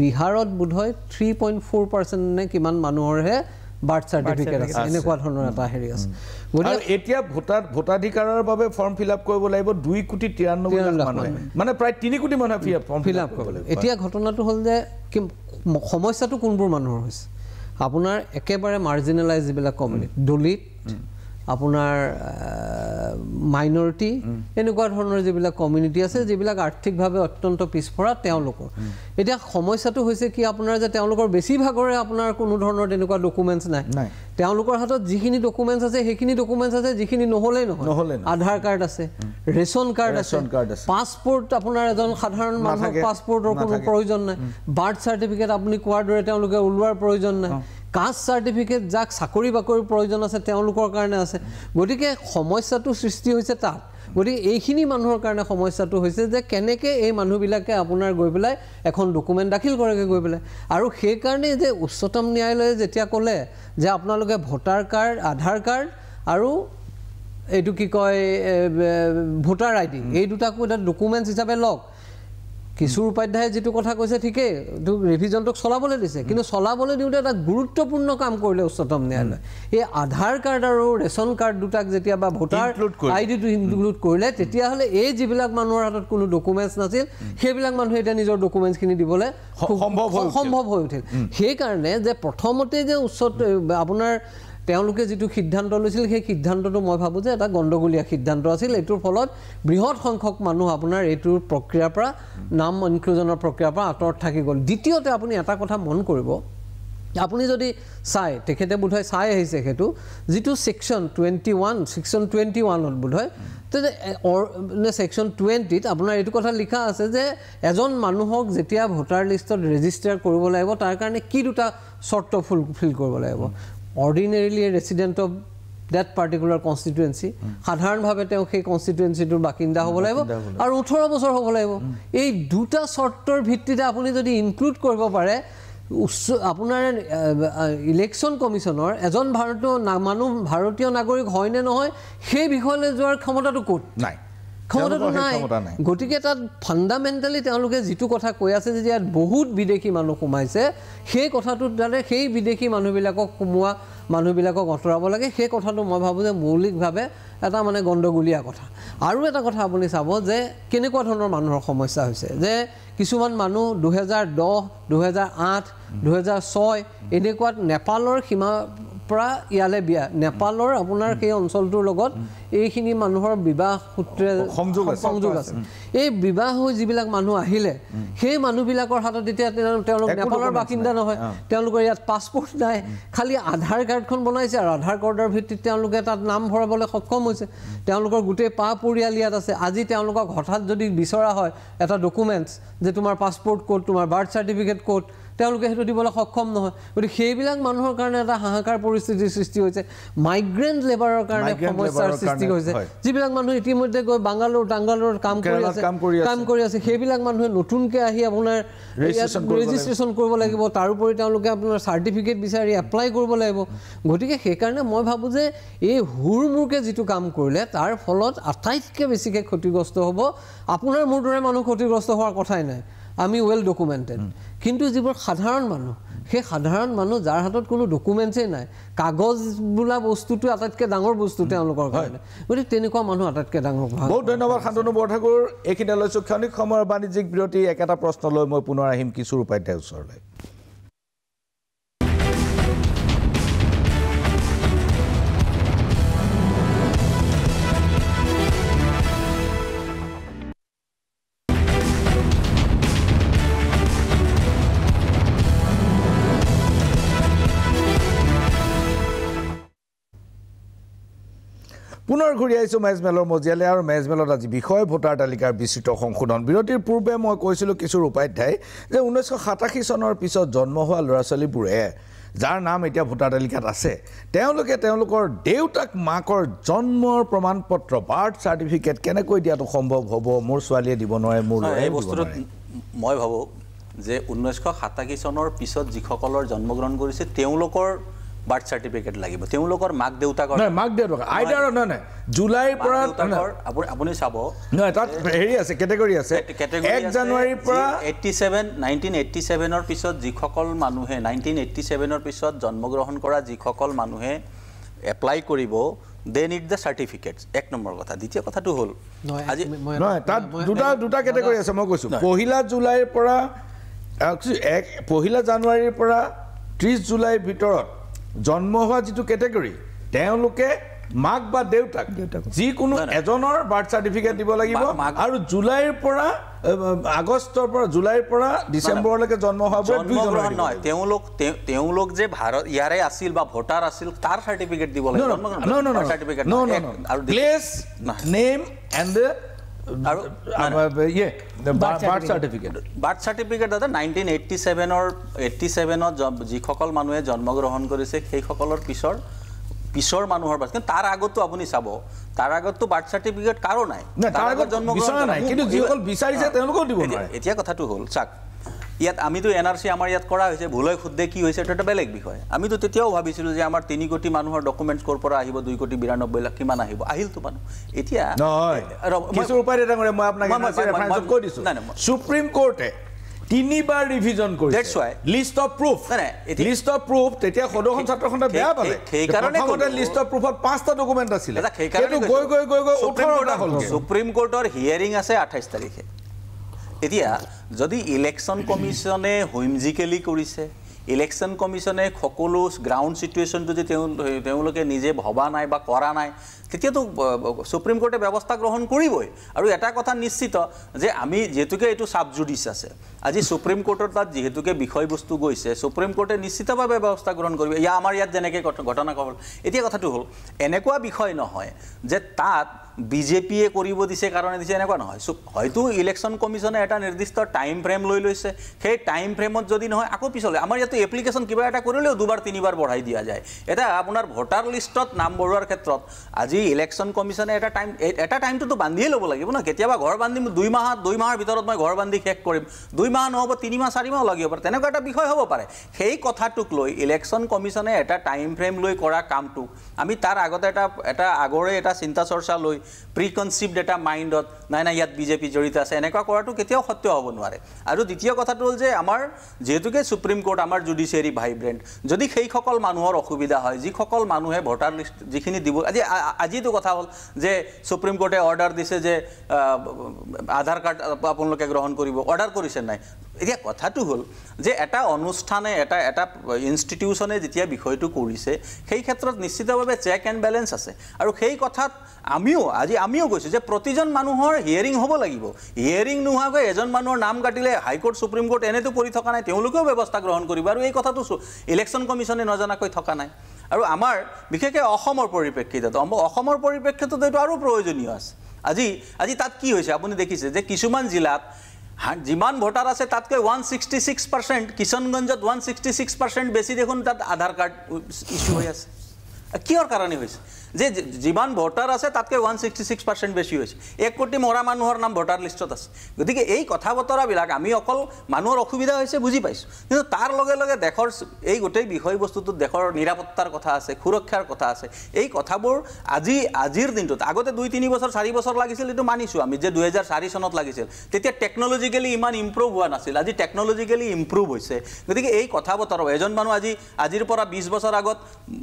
বিহাৰত বোধহয় 3.4% নে কিমান মানুহৰহে বাৰ্থ চাৰ্টিফিকেট আছে এনেকুৱা ধৰণৰ এটা হেৰি আছে আৰু এতিয়া ভোটাধিকাৰৰ বাবে ফৰ্ম ফিল আপ কৰিব লাগিব 2,93,00,000 মানুহে মানে প্ৰায় 3 কোটি মানুহে ফৰ্ম ফিল আপ কৰিব লাগিব এতিয়া ঘটনাটো হ'ল যে সমস্যাটো কোনবোৰ মানুহৰ হৈছে আপোনাৰ একেবাৰে মাৰ্জিনেলাইজ যিবিলাক কমিউনিটি দলিত আপোনাৰ মাইনৰিটি এনেকুৱা ধৰণৰ যিবিলাক কমিউনিটি আছে যিবিলাক আৰ্থিকভাৱে অত্যন্ত পিছপৰা তেওঁলোকৰ এতিয়া সমস্যাটো হৈছে কি আপোনাৰ যে তেওঁলোকৰ বেছিভাগৰে আপোনাৰ কোনো ধৰণৰ তেনেকুৱা ডকুমেণ্টছ নাই তেওঁলোকৰ হাতত যিখিনি ডকুমেণ্টছ আছে সেইখিনি ডকুমেণ্টছ আছে যিখিনি নহ'লেই নহয় আধাৰ কাৰ্ড আছে ৰেচন কাৰ্ড আছে পাছপৰ্ট আপোনাৰ এজন সাধাৰণ মানুহৰ পাছপৰ্টৰ কোনো প্ৰয়োজন নাই বাৰ্থ চাৰ্টিফিকেট আপুনি কোৱাৰ দৰে তেওঁলোকে ওলোৱাৰ প্ৰয়োজন নাই কাষ্ট চাৰ্টিফিকেট যাক চাকৰি বাকৰিৰ প্ৰয়োজন আছে তেওঁলোকৰ কাৰণে আছে গতিকে সমস্যাটো সৃষ্টি হৈছে তাত গতিকে এইখিনি মানুহৰ কাৰণে সমস্যাটো হৈছে যে কেনেকৈ এই মানুহবিলাকে আপোনাৰ গৈ পেলাই এখন ডকুমেণ্ট দাখিল কৰেগৈ গৈ পেলাই আৰু সেইকাৰণে যে উচ্চতম ন্যায়ালয়ে যেতিয়া ক'লে যে আপোনালোকে ভোটাৰ কাৰ্ড আধাৰ কাৰ্ড আৰু এইটো কি কয় ভোটাৰ আই ডি এই দুটাকো এটা ডকুমেণ্টছ হিচাপে লওক কিশোৰ উপাধ্যায়ে যেটো কথা কৈছে ঠিকে ৰিভিজনটো চলাবলৈ দিছে কিন্তু চলাবলৈ দিওঁতে এটা গুৰুত্বপূৰ্ণ কাম কৰিলে উচ্চতম ন্যায়ালয় এই আধাৰ কাৰ্ড আৰু ৰেচন কাৰ্ড দুটাক যেতিয়া বা ভোটাৰ আইডিটো ইনক্লুড কৰিলে তেতিয়াহ'লে এই যিবিলাক মানুহৰ হাতত কোনো ডকুমেণ্টছ নাছিল সেইবিলাক মানুহে এতিয়া নিজৰ ডকুমেণ্টছখিনি দিবলৈ সম্ভৱ হৈ উঠিল সেইকাৰণে যে প্ৰথমতে যে আপোনাৰ তেওঁলোকে যিটো সিদ্ধান্ত লৈছিল সেই সিদ্ধান্তটো মই ভাবোঁ যে এটা গণ্ডগোলীয়া সিদ্ধান্ত আছিল এইটোৰ ফলত বৃহৎ সংখ্যক মানুহ আপোনাৰ এইটোৰ প্ৰক্ৰিয়াৰ পৰা নাম ইনক্লুজনৰ প্ৰক্ৰিয়াৰ পৰা আঁতৰত থাকি গ'ল দ্বিতীয়তে আপুনি এটা কথা মন কৰিব আপুনি যদি চাই তেখেতে বোধহয় চাই আহিছে সেইটো যিটো ছেকশ্যন 21ত বোধহয় ছেকশ্যন 20ত আপোনাৰ এইটো কথা লিখা আছে যে এজন মানুহক যেতিয়া ভোটাৰ লিষ্টত ৰেজিষ্টাৰ কৰিব লাগিব তাৰ কাৰণে কি দুটা চৰ্ত ফুলফিল কৰিব লাগিব ordinarily resident of that particular constituency সাধাৰণভাৱে তেওঁ সেই কনষ্টিটুৱেঞ্চিটোৰ বাসিন্দা হ'ব লাগিব আৰু 18 বছৰ হ'ব লাগিব এই দুটা চৰ্তৰ ভিত্তিতে আপুনি যদি ইনক্লুড কৰিব পাৰে আপোনাৰ ইলেকশ্যন কমিশ্যনৰ এজন ভাৰতীয় নাগৰিক হয় নে নহয় সেই বিষয়লৈ যোৱাৰ ক্ষমতাটো ক'ত নাই ক্ষমতাটো নাই গতিকে তাত ফাণ্ডামেণ্টেলি তেওঁলোকে যিটো কথা কৈ আছে যে ইয়াত বহুত বিদেশী মানুহ সোমাইছে সেই কথাটোৰ দ্বাৰা সেই বিদেশী মানুহবিলাকক সোমোৱা মানুহবিলাকক আঁতৰাব লাগে সেই কথাটো মই ভাবোঁ যে মৌলিকভাৱে এটা মানে গণ্ডগোলীয়া কথা আৰু এটা কথা আপুনি চাব যে কেনেকুৱা ধৰণৰ মানুহৰ সমস্যা হৈছে যে কিছুমান মানুহ 2010 2008 2006 এনেকুৱাত নেপালৰ সীমা পৰা ইয়ালৈ বিয়া নেপালৰ আপোনাৰ সেই অঞ্চলটোৰ লগত এইখিনি মানুহৰ বিবাহ সূত্ৰে সংযোগ আছে এই বিবাহ হৈ যিবিলাক মানুহ আহিলে সেই মানুহবিলাকৰ হাতত এতিয়া তেওঁলোক নেপালৰ বাসিন্দা নহয় তেওঁলোকৰ ইয়াত পাছপোৰ্ট নাই খালি আধাৰ কাৰ্ডখন বনাইছে আৰু আধাৰ কাৰ্ডৰ ভিত্তিত তেওঁলোকে তাত নাম ভৰাবলৈ সক্ষম হৈছে তেওঁলোকৰ গোটেই পৰিয়াল ইয়াত আছে আজি তেওঁলোকক হঠাৎ যদি বিচৰা হয় এটা ডকুমেণ্টছ যে তোমাৰ পাছপোৰ্ট ক'ত তোমাৰ বাৰ্থ চাৰ্টিফিকেট ক'ত তেওঁলোকে সেইটো দিবলৈ সক্ষম নহয় গতিকে সেইবিলাক মানুহৰ কাৰণে এটা হাহাকাৰ পৰিস্থিতিৰ সৃষ্টি হৈছে মাইগ্ৰেণ্ট লেবাৰৰ কাৰণে সমস্যাৰ সৃষ্টি হৈছে যিবিলাক মানুহ ইতিমধ্যে গৈ টাংগালোৰ কাম কৰি আছে সেইবিলাক মানুহে নতুনকৈ আহি আপোনাৰ ৰেজিষ্ট্ৰেশ্যন কৰিব লাগিব তাৰোপৰি তেওঁলোকে আপোনাৰ চাৰ্টিফিকেট বিচাৰি এপ্লাই কৰিব লাগিব গতিকে সেইকাৰণে মই ভাবোঁ যে এই হুৰমুৰকৈ যিটো কাম কৰিলে তাৰ ফলত আটাইতকৈ বেছিকৈ ক্ষতিগ্ৰস্ত হ'ব আপোনাৰ মোৰ দৰে মানুহ ক্ষতিগ্ৰস্ত হোৱাৰ কথাই নাই আমি ৱেল ডকুমেণ্টেড কিন্তু যিবোৰ সাধাৰণ মানুহ সেই সাধাৰণ মানুহ যাৰ হাতত কোনো ডকুমেণ্টছেই নাই কাগজ বোলা বস্তুটো আটাইতকৈ ডাঙৰ বস্তু তেওঁলোকৰ কাৰণে গতিকে তেনেকুৱা মানুহ আটাইতকৈ ডাঙৰ বহুত ধন্যবাদ শান্তনু বৰঠাকুৰ এইখিনি লৈছোঁ ক্ষণিক সময়ৰ বাণিজ্যিক বিৰতি একেটা প্ৰশ্ন লৈ মই পুনৰ আহিম কিশোৰ উপাধ্যায়ৰ ওচৰলৈ পুনৰ ঘূৰি আহিছোঁ মেজমেলৰ মজিয়ালৈ আৰু মেজমেলত আজি বিষয় ভোটাৰ তালিকাৰ বিস্তৃত সংশোধন বিৰতিৰ পূৰ্বে মই কৈছিলোঁ কিশোৰ উপাধ্যায় যে 1987 চনৰ পিছত জন্ম হোৱা ল'ৰা ছোৱালীবোৰে যাৰ নাম এতিয়া ভোটাৰ তালিকাত আছে তেওঁলোকে তেওঁলোকৰ দেউতাক মাকৰ জন্মৰ প্ৰমাণপত্ৰ বাৰ্থ চাৰ্টিফিকেট কেনেকৈ দিয়াটো সম্ভৱ হ'ব মোৰ ছোৱালীয়ে দিব নোৱাৰে মোৰ এই বস্তুটো মই ভাবোঁ যে 1987 চনৰ পিছত যিসকলৰ জন্মগ্ৰহণ কৰিছে তেওঁলোকৰ বাৰ্থ চাৰ্টিফিকেট লাগিব তেওঁলোকৰ মাক দেউতাকৰ আইডাৰ নহয় জুলাইৰ পৰা আপুনি চাব নহয় তাত হেৰি আছে কেটেগৰী আছে 1 জানুৱাৰীৰ পৰা 1987 পিছত যিসকল মানুহে 1987 পিছত জন্মগ্ৰহণ কৰা যিসকল মানুহে এপ্লাই কৰিব দে নিড দ্য চাৰ্টিফিকেটছ এক নম্বৰ কথা দ্বিতীয় কথাটো হ'ল আজি নহয় তাত দুটা কেটেগৰী আছে মই কৈছোঁ পহিলা জুলাইৰ পৰা পহিলা জানুৱাৰীৰ পৰা 30 জুলাইৰ ভিতৰত জন্ম হোৱা যিটো কেটেগৰী তেওঁলোকে মাক বা দেউতাক যিকোনো এজনৰ বাৰ্থ চাৰ্টিফিকেট দিব লাগিব আৰু জুলাইৰ পৰা আগষ্টৰ পৰা জুলাইৰ পৰা ডিচেম্বৰলৈকে জন্ম হোৱাবোৰ দুইজনৰ নহয় তেওঁলোক যে ভাৰত ইয়াৰে আছিল বা ভোটাৰ আছিল তাৰ চাৰ্টিফিকেট দিব লাগিব আৰু place name and birth certificate দাদা 1987 যিসকল মানুহে জন্মগ্ৰহণ কৰিছে সেইসকলৰ পিছৰ মানুহৰ বাৰ্থ কিন্তু তাৰ আগতো আপুনি চাব তাৰ আগতো বাৰ্থ চাৰ্টিফিকেট কাৰো নাই তাৰ আগত জন্মগ্ৰহণ নাই কিন্তু যিসকল বিচাৰিছে তেওঁলোকেও দিব নোৱাৰে এতিয়া কথাটো হ'ল চাক ইয়াত আমিতো এনআৰচি আমাৰ ইয়াত কৰা হৈছে ভুলৈ শুদ্ধে কি হৈছে এটা বেলেগ বিষয় আমিতো তেতিয়াও ভাবিছিলোঁ যে আমাৰ 3 কোটি মানুহৰ ডকুমেণ্টছ ক'ৰ পৰা আহিব 2 কোটি 92 লাখ কিমান আহিব আহিলতো মানুহ এতিয়া নহয় কিছু উপায় এটা কৰে মই আপোনাক ৰেফাৰেন্সত কৈ দিছোঁ সুপ্ৰিম কোৰ্টে 3 বাৰ ৰিভিজন কৰিছে that's why list of proof তেতিয়া সদখন ছাত্ৰখণ্ডে বেয়া পালে সেইকাৰণে লিষ্ট অফ প্ৰুফত 5টা ডকুমেণ্ট আছিল সেইটো গৈ 18টা হ'ল সুপ্ৰিম কোৰ্টৰ হিয়াৰিং আছে 28 তাৰিখে এতিয়া যদি ইলেকশ্যন কমিশ্যনে হুইমজিকেলি কৰিছে ইলেকশ্যন কমিশ্যনে সকলো গ্ৰাউণ্ড চিটুৱেশ্যনটো যে তেওঁলোকে নিজে ভবা নাই বা কৰা নাই তেতিয়াতো সুপ্ৰিম কোৰ্টে ব্যৱস্থা গ্ৰহণ কৰিবই আৰু এটা কথা নিশ্চিত যে আমি যেহেতুকে এইটো সাব জুডিচ আছে আজি সুপ্ৰিম কোৰ্টৰ তাত যেহেতুকে বিষয়বস্তু গৈছে সুপ্ৰিম কোৰ্টে নিশ্চিতভাৱে ব্যৱস্থা গ্ৰহণ কৰিব ইয়া আমাৰ ইয়াত যেনেকৈ ঘটনা হ'ল এতিয়া কথাটো হ'ল এনেকুৱা বিষয় নহয় যে তাত বিজেপিয়ে কৰিব দিছে কাৰণে দিছে এনেকুৱা নহয় হয়তো ইলেকশ্যন কমিশ্যনে এটা নিৰ্দিষ্ট টাইম ফ্ৰেম লৈ লৈছে সেই টাইম ফ্ৰেমত যদি নহয় আকৌ পিছলৈ আমাৰ ইয়াতো এপ্লিকেশ্যন কিবা এটা কৰিলেও 2 বাৰ 3 বাৰ বঢ়াই দিয়া যায় এটা আপোনাৰ ভোটাৰ লিষ্টত নাম বঢ়োৱাৰ ক্ষেত্ৰত আজি ইলেকশ্যন কমিশ্যনে এটা টাইমটোতো বান্ধিয়ে ল'ব লাগিব ন কেতিয়াবা ঘৰ বান্ধিম 2 মাহৰ ভিতৰত মই ঘৰ বান্ধি শেষ কৰিম 2 মাহ নহ'ব 3 মাহ 4 মাহ লাগিব পাৰে তেনেকুৱা এটা বিষয় হ'ব পাৰে সেই কথাটোক লৈ ইলেকশ্যন কমিশ্যনে এটা টাইম ফ্ৰেম লৈ কৰা কামটো আমি তাৰ আগতে এটা আগৰে এটা চিন্তা চৰ্চা লৈ প্ৰিকনসিভড এটা মাইণ্ডত নাই ইয়াত বিজেপি জড়িত আছে এনেকুৱা কৰাটো কেতিয়াও সত্য হ'ব নোৱাৰে আৰু দ্বিতীয় কথাটো হ'ল যে আমাৰ যেহেতুকে সুপ্ৰিম কোৰ্ট আমাৰ জুডিচিয়াৰী ভাইব্ৰেণ্ট যদি সেইসকল মানুহৰ অসুবিধা হয় যিসকল মানুহে ভোটাৰ লিষ্ট যিখিনি দিব আজিতো কথা হ'ল যে সুপ্ৰিম কোৰ্টে অৰ্ডাৰ দিছে যে আধাৰ কাৰ্ড আপোনালোকে গ্ৰহণ কৰিব অৰ্ডাৰ কৰিছে নাই এতিয়া কথাটো হ'ল যে এটা অনুষ্ঠানে এটা ইনষ্টিটিউশ্যনে যেতিয়া বিষয়টো কৰিছে সেই ক্ষেত্ৰত নিশ্চিতভাৱে চেক এণ্ড বেলেঞ্চ আছে আৰু সেই কথাত আমিও কৈছোঁ যে প্ৰতিজন মানুহৰ হিয়াৰিং হ'ব লাগিব হিয়াৰিং নোহোৱাকৈ এজন মানুহৰ নাম কাটিলে হাইকোৰ্ট সুপ্ৰিম কোৰ্ট এনেতো পৰি থকা নাই তেওঁলোকেও ব্যৱস্থা গ্ৰহণ কৰিব আৰু এই কথাটো ইলেকশ্যন কমিশ্যনে নজনাকৈ থকা নাই আৰু আমাৰ বিশেষকৈ অসমৰ পৰিপ্ৰেক্ষিতত এইটো আৰু প্ৰয়োজনীয় আছে আজি তাত কি হৈছে আপুনি দেখিছে যে কিছুমান জিলাত যিমান ভোটাৰ আছে তাতকৈ 166% কিষণগঞ্জত 166% বেছি দেখোন তাত আধাৰ কাৰ্ড ইস্যু হৈ আছে কিহৰ কাৰণে হৈছে যে যিমান ভোটাৰ আছে তাতকৈ 166% বেছি হৈছে 1 কোটি মৰা মানুহৰ নাম ভোটাৰ লিষ্টত আছে গতিকে এই কথা বতৰাবিলাক আমি অকল মানুহৰ অসুবিধা হৈছে বুজি পাইছোঁ কিন্তু তাৰ লগে লগে দেশৰ এই গোটেই বিষয়বস্তুটোত দেশৰ নিৰাপত্তাৰ কথা আছে সুৰক্ষাৰ কথা আছে এই কথাবোৰ আজিৰ দিনটোত আগতে 2-3 বছৰ 4 বছৰ লাগিছিল এইটো মানিছোঁ আমি যে 2004 চনত লাগিছিল তেতিয়া টেকন'লজিকেলি ইমান ইম্প্ৰুভ হোৱা নাছিল আজি টেকন'লজিকেলি ইম্প্ৰুভ হৈছে গতিকে এই কথা বতৰা এজন মানুহ আজিৰ পৰা 20 বছৰ আগত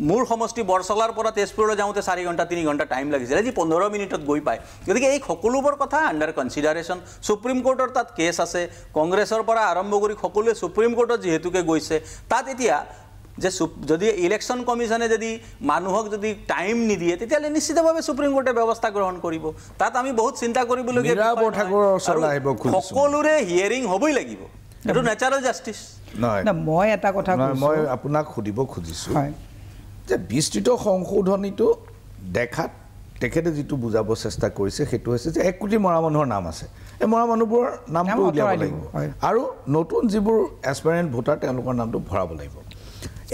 মোৰ সমষ্টি বৰচলাৰ পৰা তেজপুৰলৈ যাওঁতে 4 ঘণ্টা 3 ঘণ্টা টাইম লাগিছিল আজি 15 মিনিটত গৈ পায় গতিকে এই সকলোবোৰ কথা আণ্ডাৰ কনচিডাৰেশ্যন সুপ্ৰিম কোৰ্টৰ তাত কেছ আছে কংগ্ৰেছৰ পৰা আৰম্ভ কৰি সকলোৱে সুপ্ৰিম কোৰ্টত যিহেতুকে গৈছে তাত এতিয়া যে যদি ইলেকশ্যন কমিশ্যনে যদি মানুহক যদি টাইম নিদিয়ে তেতিয়াহ'লে নিশ্চিতভাৱে সুপ্ৰিম কোৰ্টে ব্যৱস্থা গ্ৰহণ কৰিব তাত আমি বহুত চিন্তা কৰিবলগীয়া সকলোৰে হিয়াৰিং হ'বই লাগিব এইটো নেচাৰেল জাষ্টিচ নহয় মই এটা কথা মই আপোনাক সুধিব খুজিছোঁ যে বিস্তৃত সংশোধনীটো দেখাত তেখেতে যিটো বুজাব চেষ্টা কৰিছে সেইটো হৈছে যে 1 কোটি মৰা মানুহৰ নাম আছে এই মৰা মানুহবোৰৰ নামটো উলিয়াব লাগিব আৰু নতুন যিবোৰ এছপাইৰেণ্ট ভোটাৰ তেওঁলোকৰ নামটো ভৰাব লাগিব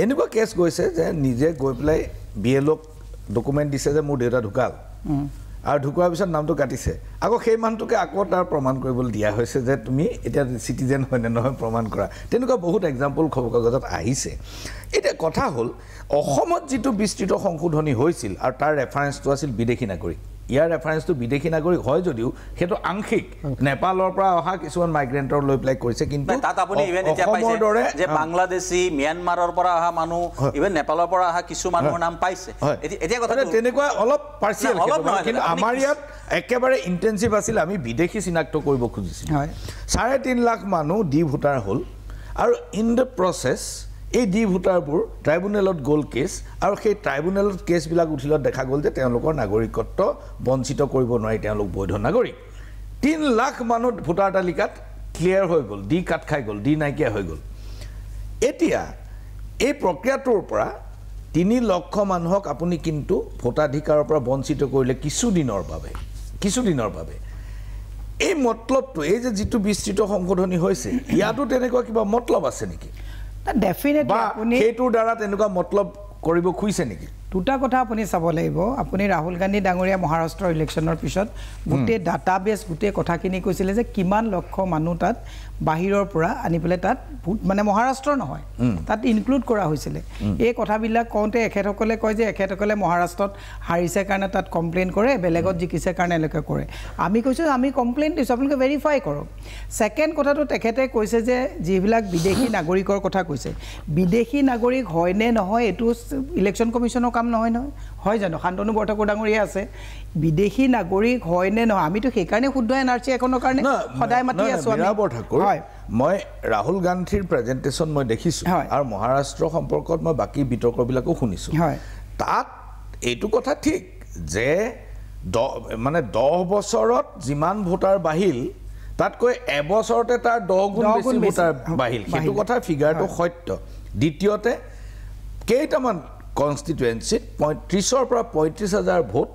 এনেকুৱা কেছ গৈছে যে নিজে গৈ পেলাই BLOক ডকুমেণ্ট দিছে যে মোৰ দেউতা ঢুকাল আৰু ঢুকোৱাৰ পিছত নামটো কাটিছে আকৌ সেই মানুহটোকে আকৌ তাৰ প্ৰমাণ কৰিবলৈ দিয়া হৈছে যে তুমি এতিয়া চিটিজেন হয় নে নহয় প্ৰমাণ কৰা তেনেকুৱা বহুত এক্সাম্পল খবৰ কাগজত আহিছে এতিয়া কথা হ'ল অসমত যিটো বিস্তৃত সংশোধনী হৈছিল আৰু তাৰ ৰেফাৰেঞ্চটো আছিল বিদেশী নাগৰিক ইয়াৰ ৰেফাৰেঞ্চটো বিদেশী নাগৰিক হয় যদিও সেইটো আংশিক নেপালৰ পৰা অহা কিছুমান মাইগ্ৰেণ্টৰ লৈ পেলাই কৰিছে কিন্তু তাত আপুনি ইভেন এতিয়া পাইছে যে বাংলাদেশী ম্যানমাৰৰ পৰা অহা মানুহ ইভেন নেপালৰ পৰা অহা কিছু মানুহৰ নাম পাইছে এতিয়া কথা তেনেকুৱা অলপ পাৰ্চিয়েল কিন্তু আমাৰ ইয়াত একেবাৰে ইণ্টেনচিভ আছিল আমি বিদেশী চিনাক্ত কৰিব খুজিছিলোঁ 3.5 লাখ মানুহ ভোটাৰ হ'ল আৰু ইন দ্য প্ৰচেছ এই ভোটাৰবোৰ ট্ৰাইব্যুনেলত গ'ল কেছ আৰু সেই ট্ৰাইব্যুনেলত কেছবিলাক উঠিলত দেখা গ'ল যে তেওঁলোকৰ নাগৰিকত্ব বঞ্চিত কৰিব নোৱাৰি তেওঁলোক বৈধ নাগৰিক 3 লাখ মানুহ ভোটাৰ তালিকাত ক্লিয়াৰ হৈ গ'ল কাট খাই গ'ল নাইকিয়া হৈ গ'ল এতিয়া এই প্ৰক্ৰিয়াটোৰ পৰা 3 লক্ষ মানুহক আপুনি কিন্তু ভোটাধিকাৰৰ পৰা বঞ্চিত কৰিলে কিছুদিনৰ বাবে এই মতলবটো এই যে যিটো বিস্তৃত সংশোধনী হৈছে ইয়াতো তেনেকুৱা কিবা মতলব আছে নেকি ডেফিনেটলি আপুনি সেইটোৰ দ্বাৰা তেনেকুৱা মতলব কৰিব খুজিছে নেকি দুটা কথা আপুনি চাব লাগিব আপুনি ৰাহুল গান্ধী ডাঙৰীয়া মহাৰাষ্ট্ৰৰ ইলেকশ্যনৰ পিছত গোটেই ডাটাবেছ গোটেই কথাখিনি কৈছিলে যে কিমান লক্ষ মানুহ তাত বাহিৰৰ পৰা আনি পেলাই তাত মানে মহাৰাষ্ট্ৰৰ নহয় তাত ইনক্লুড কৰা হৈছিলে এই কথাবিলাক কওঁতে এখেতসকলে কয় যে এখেতসকলে মহাৰাষ্ট্ৰত হাৰিছে কাৰণে তাত কমপ্লেইন কৰে বেলেগত জিকিছে কাৰণে এনেকৈ কৰে আমি কৈছোঁ আমি কমপ্লেইন দিছোঁ আপোনালোকে ভেৰিফাই কৰক ছেকেণ্ড কথাটো তেখেতে কৈছে যে যিবিলাক বিদেশী নাগৰিকৰ কথা কৈছে বিদেশী নাগৰিক হয় নে নহয় এইটো ইলেকশ্যন কমিশ্যনৰ কাম নহয় হয় জানো শান্তনু বৰঠাকুৰ ডাঙৰীয়া আছে বিদেশী নাগৰিক হয় নে নহয় আমিতো সেইকাৰণে শুদ্ধ এনআৰচি এখনৰ কাৰণে সদায় মাতি আছো আমি বৰঠাকুৰ মই ৰাহুল গান্ধীৰ প্ৰেজেন্টেশ্যন মই দেখিছোঁ আৰু মহাৰাষ্ট্ৰ সম্পৰ্কত মই বাকী বিতৰ্কবিলাকো শুনিছোঁ তাত এইটো কথা ঠিক যে মানে 10 বছৰত যিমান ভোটাৰ বাঢ়িল তাতকৈ এবছৰতে তাৰ 10 গুণ বেছি ভোটাৰ বাঢ়িল সেইটো কথা ফিগাৰটো সত্য দ্বিতীয়তে কেইটামান কনষ্টিটুৱেঞ্চিত 35ৰ পৰা 35,000 ভোট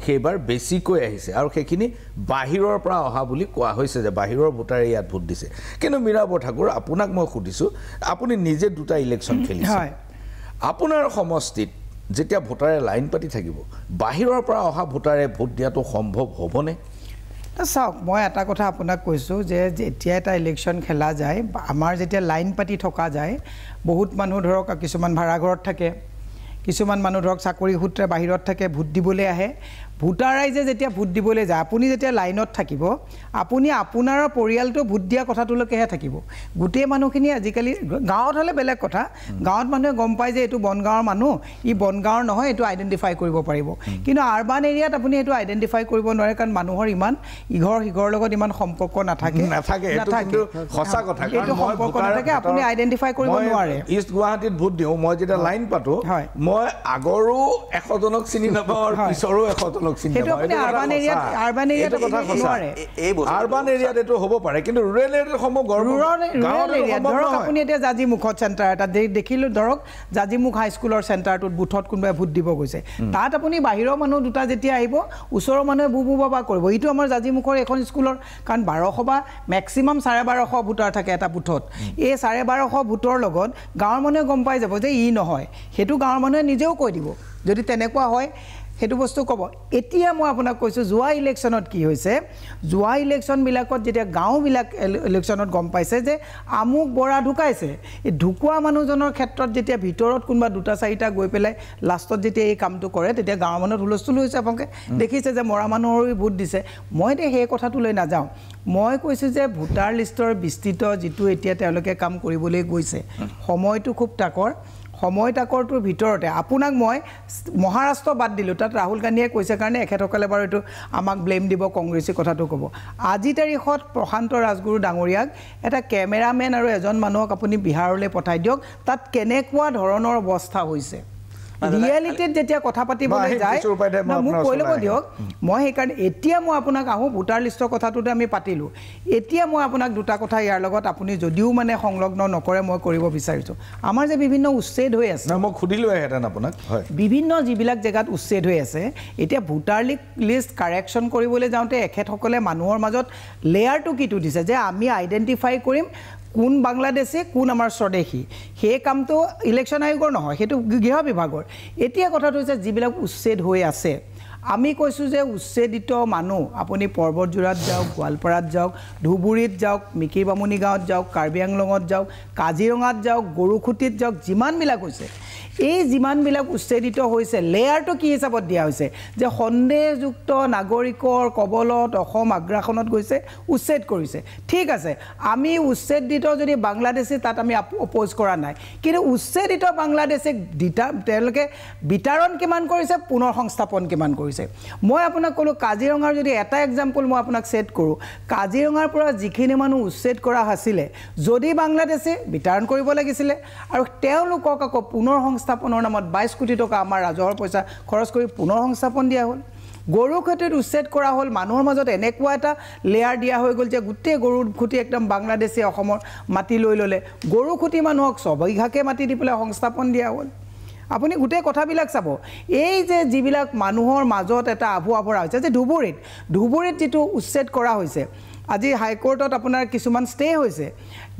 সেইবাৰ বেছিকৈ আহিছে আৰু সেইখিনি বাহিৰৰ পৰা অহা বুলি কোৱা হৈছে যে বাহিৰৰ ভোটাৰে ইয়াত ভোট দিছে কিন্তু মীৰা বৰঠাকুৰ আপোনাক মই সুধিছোঁ আপুনি নিজে দুটা ইলেকশ্যন খেলিছে আপোনাৰ সমষ্টিত যেতিয়া ভোটাৰে লাইন পাতি থাকিব বাহিৰৰ পৰা অহা ভোটাৰে ভোট দিয়াটো সম্ভৱ হ'বনে চাওক মই এটা কথা আপোনাক কৈছোঁ যে যেতিয়া এটা ইলেকশ্যন খেলা যায় আমাৰ যেতিয়া লাইন পাতি থকা যায় বহুত মানুহ ধৰক কিছুমান ভাড়াঘৰত থাকে কিছুমান মানুহ ধৰক চাকৰি সূত্ৰে বাহিৰত থাকে ভোট দিবলৈ আহে ভোটাৰ ৰাইজে যেতিয়া ভোট দিবলৈ যায় আপুনি যেতিয়া লাইনত থাকিব আপুনি আপোনাৰ পৰিয়ালটো ভোট দিয়া কথাটোলৈকেহে থাকিব গোটেই মানুহখিনি আজিকালি গাঁৱত হ'লে বেলেগ কথা গাঁৱত মানুহে গম পায় যে এইটো বনগাঁৱৰ মানুহ ই বনগাঁৱৰ নহয় এইটো আইডেণ্টিফাই কৰিব পাৰিব কিন্তু আৰবান এৰিয়াত আপুনি এইটো আইডেণ্টিফাই কৰিব নোৱাৰে কাৰণ মানুহৰ ইমান ইঘৰ সিঘৰৰ লগত ইমান সম্পৰ্ক নাথাকে সঁচা কথা এইটো সম্পৰ্ক নাথাকে আপুনি আইডেণ্টিফাই কৰিব নোৱাৰে ইষ্ট গুৱাহাটীত ভোট দিওঁ মই যেতিয়া লাইন পাতো মই আগৰো 100জনক চিনি নাপাওঁ আৰু পিছৰো 100জনক সেইটো আপুনি আৰবান এৰিয়াত কথা নোৱাৰে আৰবান এৰিয়াত এইটো হ'ব পাৰে কিন্তু ৰুৰেল এৰিয়াসমূহ ৰুৰেল এৰিয়াত ধৰক আপুনি এতিয়া জাজিমুখত চেণ্টাৰ এটা দেখিলোঁ ধৰক জাজিমুখ হাইস্কুলৰ চেণ্টাৰটোত বুথত কোনোবাই ভোট দিব গৈছে তাত আপুনি বাহিৰৰ মানুহ দুটা যেতিয়া আহিব ওচৰৰ মানুহে বু বাবা কৰিব এইটো আমাৰ জাজিমুখৰ এখন স্কুলৰ কাৰণ 1200 বা মেক্সিমাম 1250 ভোটাৰ থাকে এটা বুথত এই 1250 ভোটৰ লগত গাঁৱৰ মানুহে গম পাই যাব যে ই নহয় সেইটো গাঁৱৰ মানুহে নিজেও কৈ দিব যদি তেনেকুৱা হয় সেইটো বস্তু ক'ব এতিয়া মই আপোনাক কৈছোঁ যোৱা ইলেকশ্যনত কি হৈছে যোৱা ইলেকশ্যনবিলাকত যেতিয়া গাঁওবিলাক ইলেকশ্যনত গম পাইছে যে আমুক বৰা ঢুকাইছে এই ঢুকুৱা মানুহজনৰ ক্ষেত্ৰত যেতিয়া ভিতৰত কোনোবা দুটা চাৰিটা গৈ পেলাই লাষ্টত যেতিয়া এই কামটো কৰে তেতিয়া গাঁৱৰ মানুহত হুলস্থুল হৈছে আপোনালোকে দেখিছে যে মৰা মানুহৰো ভোট দিছে মই এতিয়া সেই কথাটোলৈ নাযাওঁ মই কৈছোঁ যে ভোটাৰ লিষ্টৰ বিস্তৃত যিটো এতিয়া তেওঁলোকে কাম কৰিবলৈ গৈছে সময়টো খুব তাকৰ সময় তাকৰটোৰ ভিতৰতে আপোনাক মই মহাৰাষ্ট্ৰ বাদ দিলোঁ তাত ৰাহুল গান্ধীয়ে কৈছে কাৰণে এখেতসকলে বাৰু এইটো আমাক ব্লেম দিব কংগ্ৰেছী কথাটো ক'ব আজি তাৰিখত প্ৰশান্ত ৰাজগুৰু ডাঙৰীয়াক এটা কেমেৰামেন আৰু এজন মানুহক আপুনি বিহাৰলৈ পঠাই দিয়ক তাত কেনেকুৱা ধৰণৰ অৱস্থা হৈছে ৰিয়েলিটিত যেতিয়া কথা পাতিবলৈ যায় মোক কৈ ল'ব দিয়ক মই সেইকাৰণে এতিয়া মই আপোনাক আহোঁ ভোটাৰ লিষ্টৰ কথাটোতে আমি পাতিলোঁ এতিয়া মই আপোনাক দুটা কথা ইয়াৰ লগত আপুনি যদিও মানে সংলগ্ন নকৰে মই কৰিব বিচাৰিছোঁ আমাৰ যে বিভিন্ন উচ্ছেদ হৈ আছে মই সুধিলোহেঁতেন আপোনাক বিভিন্ন যিবিলাক জেগাত উচ্ছেদ হৈ আছে এতিয়া ভোটাৰ লিষ্ট কাৰেকশ্যন কৰিবলৈ যাওঁতে এখেতসকলে মানুহৰ মাজত লেয়াৰটো কিটো দিছে যে আমি আইডেণ্টিফাই কৰিম কোন বাংলাদেশী কোন আমাৰ স্বদেশী সেই কামটো ইলেকশ্যন আয়োগৰ নহয় সেইটো গৃহ বিভাগৰ এতিয়া কথাটো হৈছে যিবিলাক উচ্ছেদ হৈ আছে আমি কৈছোঁ যে উচ্ছেদিত মানুহ আপুনি পৰ্বতজোৰাত যাওক গোৱালপাৰাত যাওক ধুবুৰীত যাওক মিকিৰ বামুণী গাঁৱত যাওক কাৰ্বি আংলঙত যাওক কাজিৰঙাত যাওক গৰুখুটিত যাওক যিমানবিলাক হৈছে এই যিমানবিলাক উচ্ছেদিত হৈছে লেয়াৰটো কি হিচাপত দিয়া হৈছে যে সন্দেহযুক্ত নাগৰিকৰ কবলত অসম আগ্ৰাসনত গৈছে উচ্ছেদ কৰিছে ঠিক আছে আমি উচ্ছেদিত যদি বাংলাদেশী তাত আমি অপ'জ কৰা নাই কিন্তু উচ্ছেদিত বাংলাদেশীক তেওঁলোকে বিতৰণ কিমান কৰিছে পুনৰ সংস্থাপন কিমান কৰিছে মই আপোনাক ক'লোঁ কাজিৰঙাৰ যদি এটা এক্সাম্পল মই আপোনাক ছেট কৰোঁ কাজিৰঙাৰ পৰা যিখিনি মানুহ উচ্ছেদ কৰা হৈছিলে যদি বাংলাদেশী বিতৰণ কৰিব লাগিছিলে আৰু তেওঁলোকক আকৌ পুনৰ সংস্থাপনৰ নামত 22 কোটি টকা আমাৰ ৰাজহৰ পইচা খৰচ কৰি পুনৰ সংস্থাপন দিয়া হ'ল গৰু খুঁটিত উচ্ছেদ কৰা হ'ল মানুহৰ মাজত এনেকুৱা এটা লেয়াৰ দিয়া হৈ গ'ল যে গোটেই গৰু খুঁটি একদম বাংলাদেশী অসমৰ মাটি লৈ ল'লে গৰু খুঁটি মানুহক ছবিঘাকে মাটি দি পেলাই সংস্থাপন দিয়া হ'ল আপুনি গোটেই কথাবিলাক চাব এই যে যিবিলাক মানুহৰ মাজত এটা আভু আভৰা হৈছে যে ধুবুৰীত যিটো উচ্ছেদ কৰা হৈছে আজি হাইকোৰ্টত আপোনাৰ কিছুমান ষ্টে হৈছে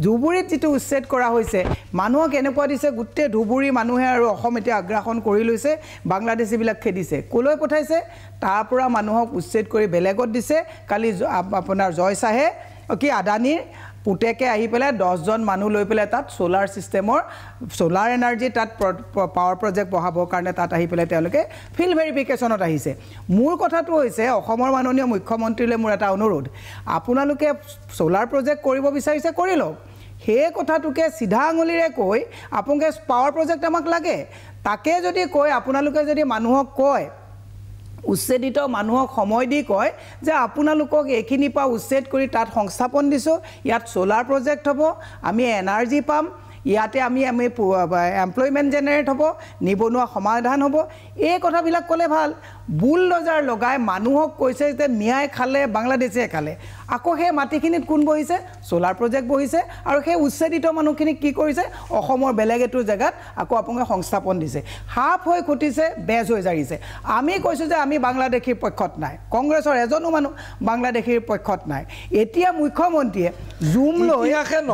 ধুবুৰীত যিটো উচ্ছেদ কৰা হৈছে মানুহক এনেকুৱা দিছে গোটেই ধুবুৰী মানুহে আৰু অসম এতিয়া আগ্ৰাসন কৰি লৈছে বাংলাদেশীবিলাক খেদিছে ক'লৈ পঠাইছে তাৰ পৰা মানুহক উচ্ছেদ কৰি বেলেগত দিছে কালি আপোনাৰ জয় চাহে কি আদানীৰ পুতেকে আহি পেলাই 10জন মানুহ লৈ পেলাই তাত সোলাৰ সিস্টেমৰ সোলাৰ এনাৰ্জি তাত পাৱাৰ প্ৰজেক্ট বহাবৰ কাৰণে তাত আহি পেলাই তেওঁলোকে ফিল্ড ভেৰিফিকেশ্যনত আহিছে মোৰ কথাটো হৈছে অসমৰ মাননীয় মুখ্যমন্ত্ৰীলৈ মোৰ এটা অনুৰোধ আপোনালোকে সোলাৰ প্ৰজেক্ট কৰিব বিচাৰিছে কৰি লওক সেই কথাটোকে সিধা আঙুলিৰে কৈ আপোনালোকে পাৱাৰ প্ৰজেক্ট আমাক লাগে তাকে যদি কয় আপোনালোকে যদি মানুহক কয় উচ্ছেদিত মানুহক সময় দি কয় যে আপোনালোকক এইখিনি পা উচ্ছেদ কৰি তাত সংস্থাপন দিছো ইয়াত সোলাৰ প্ৰজেক্ট হ'ব আমি এনাৰ্জি পাম ইয়াতে আমি এমপ্লয়মেণ্ট জেনেৰেট হ'ব নিবনুৱা সমাধান হ'ব এই কথাবিলাক ক'লে ভাল বুলডোজাৰ লগাই মানুহক কৈছে যে মিয়াই খালে বাংলাদেশে খালে আকৌ সেই মাটিখিনিত কোন বহিছে সোলাৰ প্ৰজেক্ট বহিছে আৰু সেই উচ্ছেদিত মানুহখিনিক কি কৰিছে অসমৰ বেলেগ এটো জেগাত আকৌ আপোনাক সংস্থাপন দিছে হাফ হৈ খুটিছে বেজ হৈ জাৰিছে আমি কৈছো যে আমি বাংলাদেশীৰ পক্ষত নাই কংগ্ৰেছৰ এজনো মানুহ বাংলাদেশীৰ পক্ষত নাই এতিয়া মুখ্যমন্ত্ৰীয়ে জুম লৈ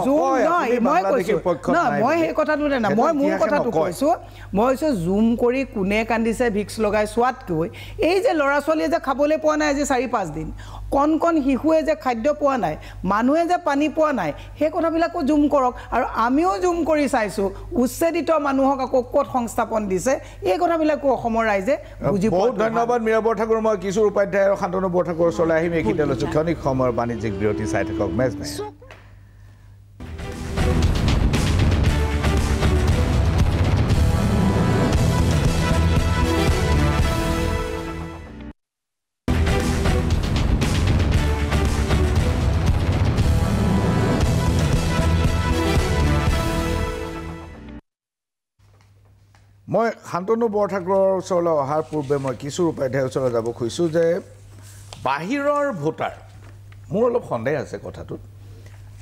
জুম নহয় মই কৈছো না মই সেই কথাটো না মই মোৰ কথাটো কৈছো মই কৈছো জুম কৰি কোনে কান্দিছে ভিক্স লগাই সোৱাতকৈ এই যে ল'ৰা ছোৱালীয়ে যে খাবলৈ পোৱা নাই আজি 4-5 দিন কণ শিশুৱে যে খাদ্য পোৱা নাই মানুহে যে পানী পোৱা নাই সেই কথাবিলাকো জুম কৰক আৰু আমিও জুম কৰি চাইছো উচ্ছেদিত মানুহক আকৌ ক'ত সংস্থাপন দিছে এই কথাবিলাকো অসমৰ ৰাইজে বুজি পোৱা বহুত ধন্যবাদ মীৰা বৰঠাকুৰ মই কিশোৰ উপাধ্যায় আৰু শান্তনু বৰঠাকুৰ ওচৰলৈ আহিম এইখিনিতে লৈছো ক্ষণিক সময়ৰ বাণিজ্যিক বিৰতি চাই থাকক মেজমেন মই শান্তনু বৰঠাকুৰৰ ওচৰলৈ অহাৰ পূৰ্বে মই কিশোৰ উপাধ্যায়ৰ ওচৰলৈ যাব খুজিছোঁ যে বাহিৰৰ ভোটাৰ মোৰ অলপ সন্দেহ আছে কথাটোত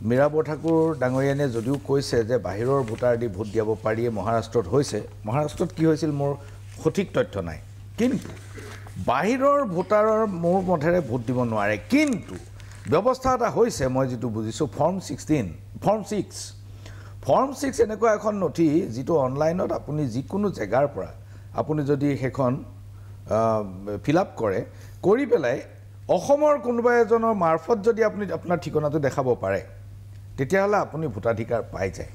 মীৰা বৰঠাকুৰ ডাঙৰীয়ানে যদিও কৈছে যে বাহিৰৰ ভোটাৰ দি ভোট দিয়াব পাৰিয়ে মহাৰাষ্ট্ৰত হৈছে মহাৰাষ্ট্ৰত কি হৈছিল মোৰ সঠিক তথ্য নাই কিন্তু বাহিৰৰ ভোটাৰৰ মোৰ মতেৰে ভোট দিব নোৱাৰে কিন্তু ব্যৱস্থা এটা হৈছে মই যেটো বুজিছোঁ ফৰ্ম 6 এনেকুৱা এখন নথি যেটো অনলাইনত আপুনি যিকোনো জেগাৰ পৰা আপুনি যদি সেইখন ফিল আপ কৰে কৰি পেলাই অসমৰ কোনোবা এজনৰ মাৰফত যদি আপুনি আপোনাৰ ঠিকনাটো দেখাব পাৰে তেতিয়াহ'লে আপুনি ভোটাধিকাৰ পাই যায়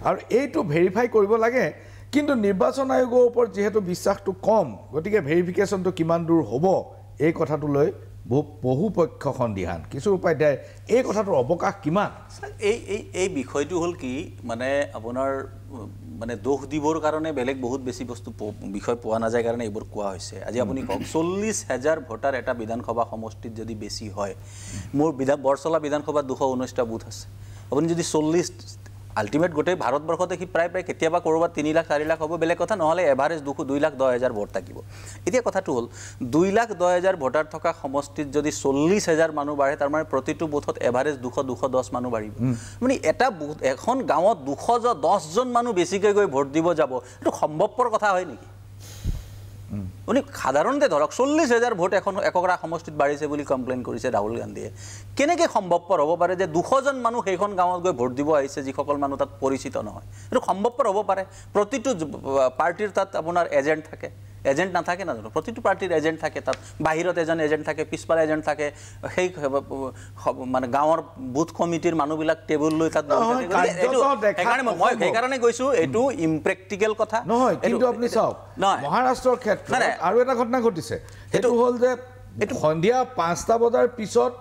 আৰু এইটো ভেৰিফাই কৰিব লাগে কিন্তু নিৰ্বাচন আয়োগৰ ওপৰত যেহেতু বিশ্বাসটো কম গতিকে ভেৰিফিকেশ্যনটো কিমান দূৰ হ'ব এই কথাটো লৈ বহু পক্ষ সন্দিহান কিশোৰ উপাধ্যায় এই কথাটোৰ অৱকাশ কিমান এই বিষয়টো হ'ল কি মানে আপোনাৰ মানে দোষ দিবৰ কাৰণে বেলেগ বহুত বেছি বস্তু বিষয় পোৱা নাযায় কাৰণে এইবোৰ কোৱা হৈছে আজি আপুনি কওক 40,000 ভোটাৰ এটা বিধানসভা সমষ্টিত যদি বেছি হয় মোৰ বৰচলা বিধানসভাত 219টা বুথ আছে আপুনি যদি 40 আল্টিমেট গোটেই ভাৰতবৰ্ষতে কি প্ৰায় কেতিয়াবা কৰবাত 3 লাখ 4 লাখ হ'ব বেলেগ কথা নহলে এভাৰেজ 2,10,000 ভোট থাকিব এতিয়া কথাটো হ'ল 2,10,000 ভোটাৰ থকা সমষ্টিত যদি 40,000 মানুহ বাঢ়ে তাৰ মানে প্ৰতিটো বুথত এভাৰেজ 210 মানুহ বাঢ়িব মানে এটা বুথ এখন গাঁৱত 210 জন মানুহ বেছিকৈ গৈ ভোট দিব যাব এটো সম্ভৱপৰ কথা হয় নেকি উনি সাধাৰণতে ধৰক 40,000 ভোট এখন একৰা সমষ্টিত বাঢ়িছে বুলি কমপ্লেইন কৰিছে ৰাহুল গান্ধীয়ে কেনেকৈ সম্ভৱপৰ হ'ব পাৰে যে 200 জন মানুহ সেইখন গাঁৱত গৈ ভোট দিব আহিছে যিসকল মানুহ তাত পৰিচিত নহয় এটো সম্ভৱপৰ হ'ব পাৰে প্ৰতিটো পাৰ্টিৰ তাত আপোনাৰ এজেণ্ট থাকে এজেণ্ট নাথাকে না প্ৰতিটো পাৰ্টিৰ এজেণ্ট থাকে তাত বাহিৰত এজন এজেণ্ট থাকে পিছপাৰ এজেণ্ট থাকে সেই মানে গাঁৱৰ বুথ কমিটিৰ মানুহবিলাক টেবুল লৈ তাত সেইকাৰণে কৈছো এইটো ইম্প্ৰেক্টিকেল কথা নহয় কিন্তু আপুনি চাওক মহাৰাষ্ট্ৰৰ ক্ষেত্ৰত আৰু এটা ঘটনা ঘটিছে সেইটো হ'ল যে সন্ধিয়া 5টা বজাৰ পিছত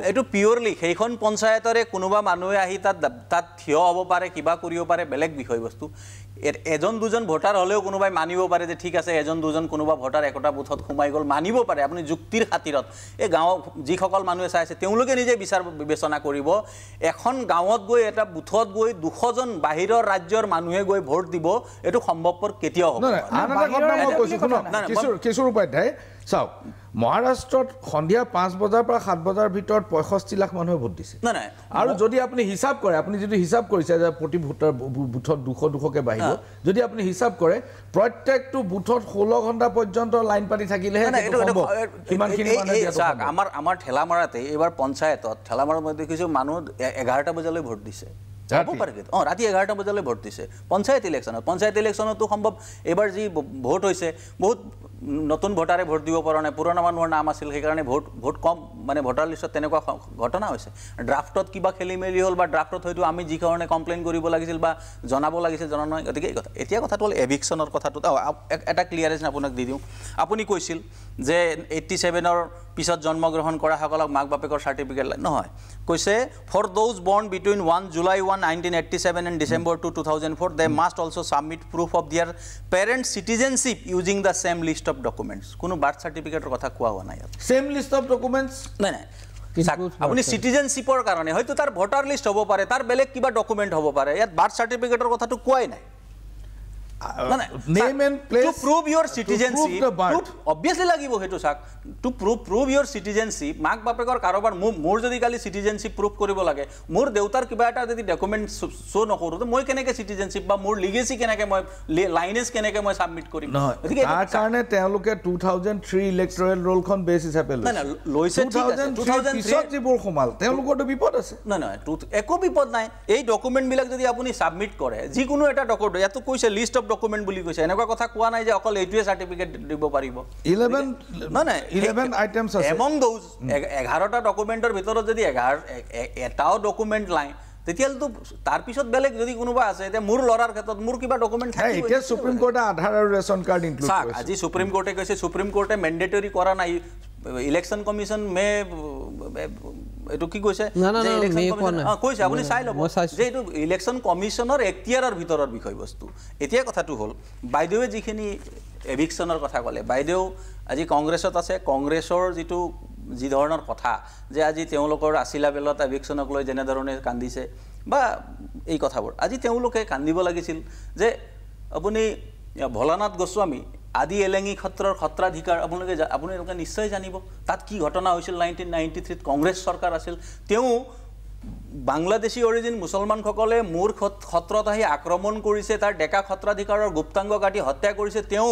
এইটো পিয়ৰলি সেইখন পঞ্চায়তৰে কোনোবা মানুহে আহি তাত থিয় হ'ব পাৰে কিবা কৰিব পাৰে বেলেগ বিষয়বস্তু এজন দুজন ভোটাৰ হলেও কোনোবাই মানিব পাৰে যে ঠিক আছে এজন দুজন কোনোবা ভোটাৰ একটা বুথত সোমাই গ'ল মানিব পাৰে আপুনি যুক্তিৰ খাতিৰত এই গাঁও যিসকল মানুহে চাইছে তেওঁলোকে নিজে বিচাৰ বিবেচনা কৰিব এখন গাঁৱত গৈ এটা বুথত গৈ 200 জন বাহিৰৰ ৰাজ্যৰ মানুহে গৈ ভোট দিব এটো সম্ভৱপৰ কেতিয়াও হ'ব কিশোৰ উপাধ্যায় চাওক মহাৰাষ্ট্ৰত সন্ধিয়া 5 বজাৰ পৰা 7 বজাৰ ভিতৰত 65 লাখ মানুহে ভোট দিছে না আৰু যদি আপুনি হিসাব কৰে আপুনি যদি হিসাব কৰিছে যে প্ৰতি ভোটাৰ বুথত 200কে বাঢ়িব যদি আপুনি হিসাব কৰে প্ৰত্যেকটো বুথত 16 ঘণ্টা পৰ্যন্ত লাইন পাতি থাকিলেহে কিমানখিনি মানুহ আমাৰ ঠেলামাৰাতে এবাৰ পঞ্চায়তত ঠেলামাৰাত মই দেখিছো মানুহ 11টা বজালৈ ভোট দিছে ৰাতি 11টা বজালৈ ভোট দিছে পঞ্চায়ত ইলেকশ্যনতো সম্ভৱ এবাৰ যি ভোট হৈছে বহুত নতুন ভোটাৰে ভোট দিব পৰা নাই পুৰণা মানুহৰ নাম আছিল সেইকাৰণে ভোট কম মানে ভোটাৰ লিষ্টত তেনেকুৱা ঘটনা হৈছে ড্ৰাফটত কিবা খেলি মেলি হ'ল বা ড্ৰাফটত হয়তো আমি যি কাৰণে কমপ্লেইন কৰিব লাগিছিল বা জনাব লাগিছিল জনা নহয় গতিকে এই কথা এতিয়া কথাটো হ'ল এভিকশ্যনৰ কথাটো এটা ক্লিয়াৰেঞ্চ আপোনাক দি দিওঁ আপুনি কৈছিল যে 87ৰ পিছত জন্মগ্ৰহণ কৰা সকলক মাক বাপেকৰ সাৰ্টিফিকেট নহয় কৈছে for those born between 1 July 1987 and December 2 2004 they must also submit proof of their parents citizenship using the same list of documents কোনো বার্থ সাৰ্টিফিকেটৰ কথা কোৱা হোৱা নাই সেম লিস্ট অফ ডকুমেন্টস নাই আপুনি সিটিজেনশিপৰ কাৰণে হয়তো তাৰ ভোটাৰ লিষ্ট হ'ব পাৰে তাৰ বেলেগ কিবা ডকুমেন্ট হ'ব পাৰে ইয়াত বাৰ্থ সাৰ্টিফিকেটৰ কথাটো কোৱাই নাই name and place to prove your citizenship to prove the birth. obviously লাগিব হেতু সাক to prove your citizenship মাক বাপেকৰ কাৰোবাৰ মোৰ যদি কালি citizenship prove কৰিব লাগে মোৰ দেউতাৰ কিবা এটা যদি ডকুমেন্ট শো নকৰো তো মই কেনেকৈ citizenship বা মোৰ লিগেসি কেনেকৈ মই লাইনেজ কেনেকৈ মই সাবমিট কৰিম গতিকে তাৰ কাৰণে তেওঁলোকে 2003 ইলেক্টৰেল ৰোলখন বেছ হিচাপে লৈছে ঠিক আছে 2003 পিছত যিবোৰ সোমাল তেওঁলোকৰটো বিপদ আছে নাই একো বিপদ নাই এই ডকুমেন্ট বিলাক যদি আপুনি সাবমিট কৰে যিকোনো এটা ডকুমেন্ট ইয়াতো কৈছে লিষ্ট অফ ডকুমেন্ট বুলি কৈছে এনেকুৱা কথা কোৱা নাই যে অকল এইটোৱে সাৰ্টিফিকেট দিব পাৰিব 11 আইটেমস আছে among those 11টা ডকুমেন্টৰ ভিতৰত যদি এটাও ডকুমেন্ট নাই তেতিয়ালতো তাৰ পিছত বেলেগ যদি কোনোবা আছে এতিয়া মোৰ লৰাৰ ক্ষেত্ৰত মোৰ কিবা ডকুমেন্ট থাকে এতিয়া সুপ্ৰিম কোৰ্টে আধাৰ আৰু ৰেশন কাৰ্ড ইনক্লুড কৰিছে আজি সুপ্ৰিম কোৰ্টে কৈছে সুপ্ৰিম কোৰ্টে মেন্ডেটৰি কৰা নাই ইলেকশন কমিশন মে এটো কি কৈছে যে ইলেকশন কমিশন কৈছে আপুনি চাই লব যে এটো ইলেকশন কমিশনৰ এখতিয়াৰৰ ভিতৰৰ বিষয়বস্তু এতিয়া কথাটো হল বাইদেৱে যিখিনি এভিকশনৰ কথা কলে বাইদেউ আজি কংগ্ৰেছত আছে কংগ্ৰেছৰ যিটো যি ধৰণৰ কথা যে আজি তেওঁলোকৰ আছিলা বেলত এভিকশনক লৈ যেনে ধৰণে কান্দিছে বা এই কথাবোৰ আজি তেওঁলোকে কান্দিব লাগিছিল যে আপুনি ভোলানাথ গোস্বামী আদি এলেঙি ক্ষেত্ৰৰ ক্ষত্ৰাধিকাৰ আপোনালোকে নিশ্চয় জানিব তাত কি ঘটনা হৈছিল 1993 কংগ্ৰেছ চৰকাৰ আছিল তেওঁ বাংলাদেশী অৰিজিন মুছলমানসকলে মোৰ ক্ষত্ৰত আহি আক্ৰমণ কৰিছে তাৰ ডেকা ক্ষত্ৰাধিকাৰৰ গুপ্তাংগ কাটি হত্যা কৰিছে তেওঁ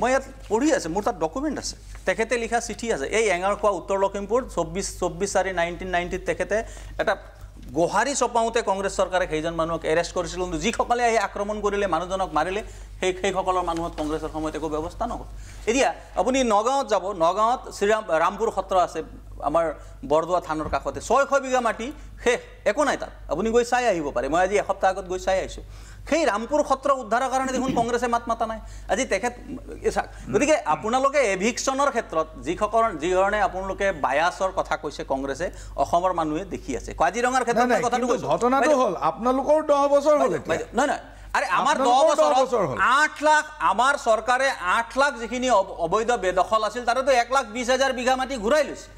মই ইয়াত পঢ়ি আছে মোৰ তাত ডকুমেন্ট আছে তেখেতে লিখা চিঠি আছে এই এঙাৰখোৱা উত্তৰ লখিমপুৰ 24/4/1990 তেখেতে এটা গোহাৰি চপাওতে কংগ্ৰেছ চৰকাৰে সেইজন মানুহক এৰেষ্ট কৰিছিল কিন্তু যিসকলে আহি আক্ৰমণ কৰিলে মানুহজনক মাৰিলে সেইসকলৰ মানুহত কংগ্ৰেছৰ সময়ত একো ব্যৱস্থা নহল এতিয়া আপুনি নগাঁৱত যাব নগাঁৱত ৰামপুৰ সত্ৰ আছে আমাৰ বৰদোৱা থানৰ কাষতে 600 বিঘা মাটি একো নাই তাত আপুনি গৈ চাই আহিব পাৰে মই আজি এসপ্তাহ আগত গৈ চাই আহিছো সেই ৰামপুৰ সত্ৰ উদ্ধাৰৰ কাৰণে দেখোন কংগ্ৰেছে মাত মাতা নাই আজি তেখেত গতিকে আপোনালোকে এভিকশনৰ ক্ষেত্ৰত যি ধৰণে আপোনালোকে বায়াসৰ কথা কৈছে কংগ্ৰেছে অসমৰ মানুহে দেখি আছে কাজিৰঙাৰ ক্ষেত্ৰত কথাটো কৈছো ঘটনাটো হল আপোনালোকৰ 10 বছৰ হল নাই আরে আমার 10 বছর 8 লাখ আমার সরকারে 8 লাখ যিখিনি অবৈধ বেদখল আছিল তারে তো 1,20,000 বিঘা মাটি ঘুরাই লৈছে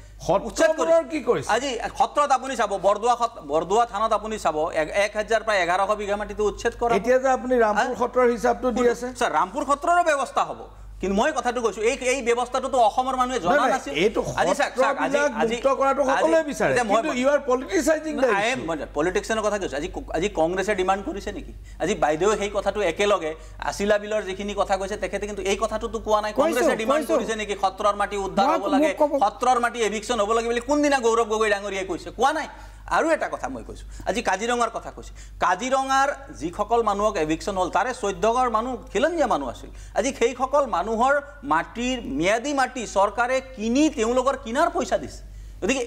উচ্ছেদ কৰি কি কৰিছে আজি ক্ষত্ৰত আপুনি চাব বৰদোৱা থানত আপুনি চাব 1000 প্ৰায় 1100 বিঘা মাটিটো উচ্ছেদ কৰা এতিয়া যে আপুনি ৰামপুৰ ক্ষত্ৰৰ হিচাপটো দি আছে স্যাৰ ৰামপুৰ ক্ষত্ৰৰ ব্যৱস্থা হ'ব কিন্তু মই কথাটো কৈছো এই ব্যৱস্থাটো তো অসমৰ মানুহে জনা নাছিল আজি মুক্ত কৰাটো সকলোৱে বিচাৰে কিন্তু ইউ আৰ পলিটিসাইজিং দ্য ইস্যু পলিটিক্সৰ কথা কৈছো আজি কংগ্ৰেছে ডিমান্ড কৰিছে নেকি আজি বাইদেউ সেই কথাটো একেলগে আছিলা বিলৰ যিখিনি কথা কৈছে তেখেতে কিন্তু এই কথাটো তো কোৱা নাই কংগ্ৰেছে ডিমান্ড কৰিছে নেকি ক্ষত্ৰৰ মাটি উদ্ধাৰ হ'ব লাগে ক্ষত্ৰৰ মাটি এভিকশন হ'ব লাগে বুলি কোনদিনা গৌৰৱ গগৈ ডাঙৰীয়ে কৈছে কোৱা নাই আৰু এটা কথা মই কৈছো আজি কাজিৰঙাৰ কথা কৈছে কাজিৰঙাৰ যিসকল মানুহক এভিকশন হল তাৰে 14 গড় মানুহ খিলঞ্জীয়া মানুহ আছিল আজি সেইসকল মানুহৰ মাটিৰ ম্যাদী মাটি চৰকাৰে কিনি তেওঁলোকৰ কিনাৰ পইচা দিছে গতিকে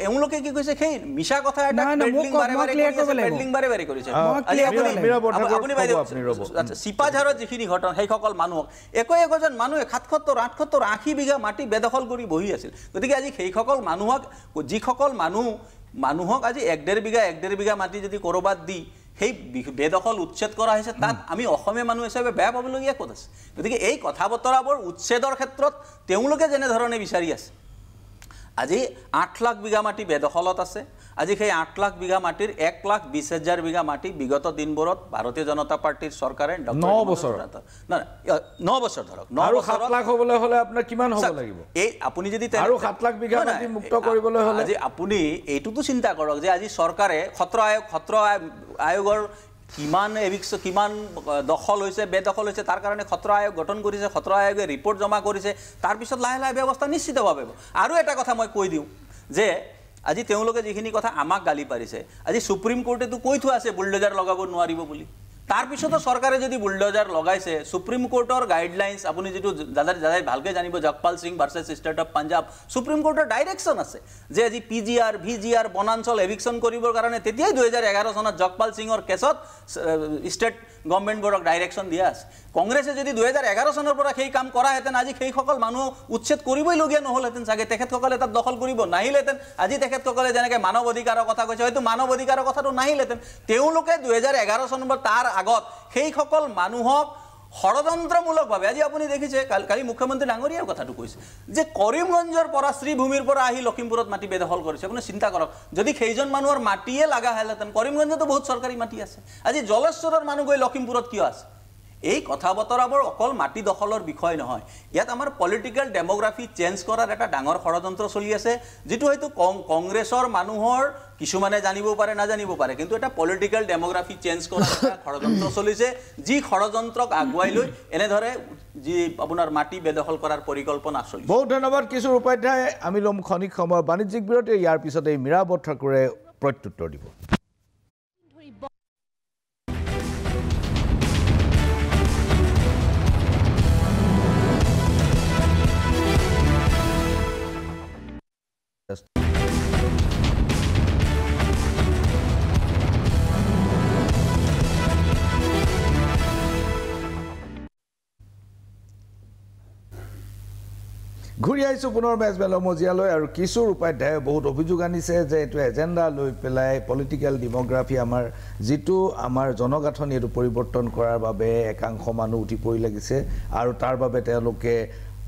এওঁলোকে কি কৈছে সেই মিছা কথা এটা পেডলিং বাৰে কৰিছে আপুনি চিপাঝাৰত যিখিনি ঘটনা সেইসকল মানুহক একোজন মানুহে 77 78 80 বিঘা মাটি বেদখল কৰি বহি আছিল গতিকে আজি সেইসকল মানুহক যিসকল মানুহক আজি 1.5 বিঘা মাটি যদি কৰবাত দি সেই বেদখল উচ্ছেদ কৰা হৈছে তাত আমি অসমীয়া মানুহ হিচাপে বেয়া পাবলগীয়া ক'ত আছে গতিকে এই কথা বতৰাবোৰ উচ্ছেদৰ ক্ষেত্ৰত তেওঁলোকে যেনে ধৰণে বিচাৰি আছে আজি 8 লাখ বিঘা মাটি বেদখলত আছে আজি সেই 8 লাখ বিঘা মাটিৰ 1,20,000 বিঘা মাটি বিগত দিনবোৰত ভাৰতীয় জনতা পাৰ্টিৰ চৰকাৰে 9 বছৰ ধৰক 9 বছৰ 7 লাখ হ'বলৈ হলে আপোনাৰ কিমান হ'ব লাগিব এই আপুনি যদি আৰু 7 লাখ বিঘা মাটি মুক্ত কৰিবলৈ হলে আজি আপুনি এইটোতো চিন্তা কৰক যে আজি চৰকাৰে ক্ষত্ৰ আয়োগৰ কিমান কিমান দখল হৈছে বেদখল হৈছে তাৰ কাৰণে ক্ষত্ৰ আয়োগ গঠন কৰিছে ক্ষত্ৰ আয়োগে ৰিপৰ্ট জমা কৰিছে তাৰ পিছত লাহে লাহে ব্যৱস্থা নিশ্চিত হ'ব আৰু এটা কথা মই কৈ দিওঁ যে আজি তেওঁলোকে যিখিনি কথা আমাক গালি পাৰিছে আজি সুপ্ৰিম কোৰ্টেটো কৈ থোৱা আছে বুলডোজাৰ লগাব নোৱাৰিব বুলি তাৰ পিছতো চৰকাৰে যদি বুলডোজাৰ লগাইছে সুপ্ৰিম কোৰ্টৰ গাইডলাইন্স আপুনি যেটো দাদাই ভালকে জানিব Jagpal Singh versus state of Punjab supreme কোৰ্টৰ ডাইৰেকশন আছে যে আজি পিজিআৰ ভিজিআৰ বনাঞ্চল এভিকশন কৰিবৰ কাৰণে তেতিয়াই 2011 চনত জগপাল সিংৰ কেছত ষ্টেট গভৰ্নমেণ্ট বোৰক ডাইৰেকশন দিয়া আছে কংগ্ৰেছে যদি 2011 চনৰ পৰা সেই কাম কৰা হেতেন আজি সেই সকল মানুহ উচ্ছেদ কৰিবই লগিয়া নহলহেতেন চাগে তেখেতসকলে তাত দখল কৰিব নাহিলেতেন আজি তেখেতসকলে যেনেকৈ মানৱ অধিকাৰৰ কথা কৈছে হয়তো মানৱ অধিকাৰৰ কথাটো নাহিলেতেন তেওঁলোকে 2011 চনৰ তাৰ আগত সেই সকল মানুহক ষড়যন্ত্ৰমূলকভাৱে আজি আপুনি দেখিছে কালি মুখ্যমন্ত্ৰী ডাঙৰীয়াৰ কথাটো কৈছে যে কৰিমগঞ্জৰ পৰা শ্ৰীভূমিৰ পৰা আহি লখিমপুৰত মাটি বেদখল কৰিছে আপুনি চিন্তা কৰক যদি সেইজন মানুহৰ মাটিয়ে লাগা হেলেতেন কৰিমগঞ্জতো বহুত চৰকাৰী মাটি আছে আজি জলেশ্বৰৰ মানুহ গৈ লখিমপুৰত কিয় আছে এই কথা বতৰাবোৰ অকল মাটি দখলৰ বিষয় নহয় ইয়াত আমাৰ পলিটিক্যাল ডেমোগ্ৰাফি চেঞ্জ কৰাৰ এটা ডাঙৰ ষড়যন্ত্ৰ চলি আছে যেটো হয়তো কংগ্ৰেছৰ মানুহৰ কিছুমানে জানিব পাৰে না জানিব পাৰে কিন্তু এটা পলিটিক্যাল ডেমোগ্ৰাফি চেঞ্জ কৰাৰ এটা ষড়যন্ত্ৰ চলিছে যি ষড়যন্ত্ৰক আগুৱাই লৈ এনে ধৰে যি আপোনাৰ মাটি বেদখল কৰাৰ পৰিকল্পনা চলিছে বহুত ধন্যবাদ কিশোৰ উপাধ্যায় আমি লম খনিক সময় বাণিজ্যিক বিৰতি ইয়াৰ পিছতে মীৰাবত ঠাকুৰে প্ৰত্যুত্তৰ দিব ঘূৰি আহিছোঁ পুনৰ মেজমেলৰ মজিয়ালৈ আৰু কিশোৰ উপাধ্যায়ে বহুত অভিযোগ আনিছে যে এইটো এজেণ্ডা লৈ পেলাই পলিটিক্যাল ডেমোগ্ৰাফি আমাৰ যিটো আমাৰ জনগাঁথনি এইটো পৰিৱৰ্তন কৰাৰ বাবে একাংশ মানুহ উঠি পৰি লাগিছে আৰু তাৰ বাবে তেওঁলোকে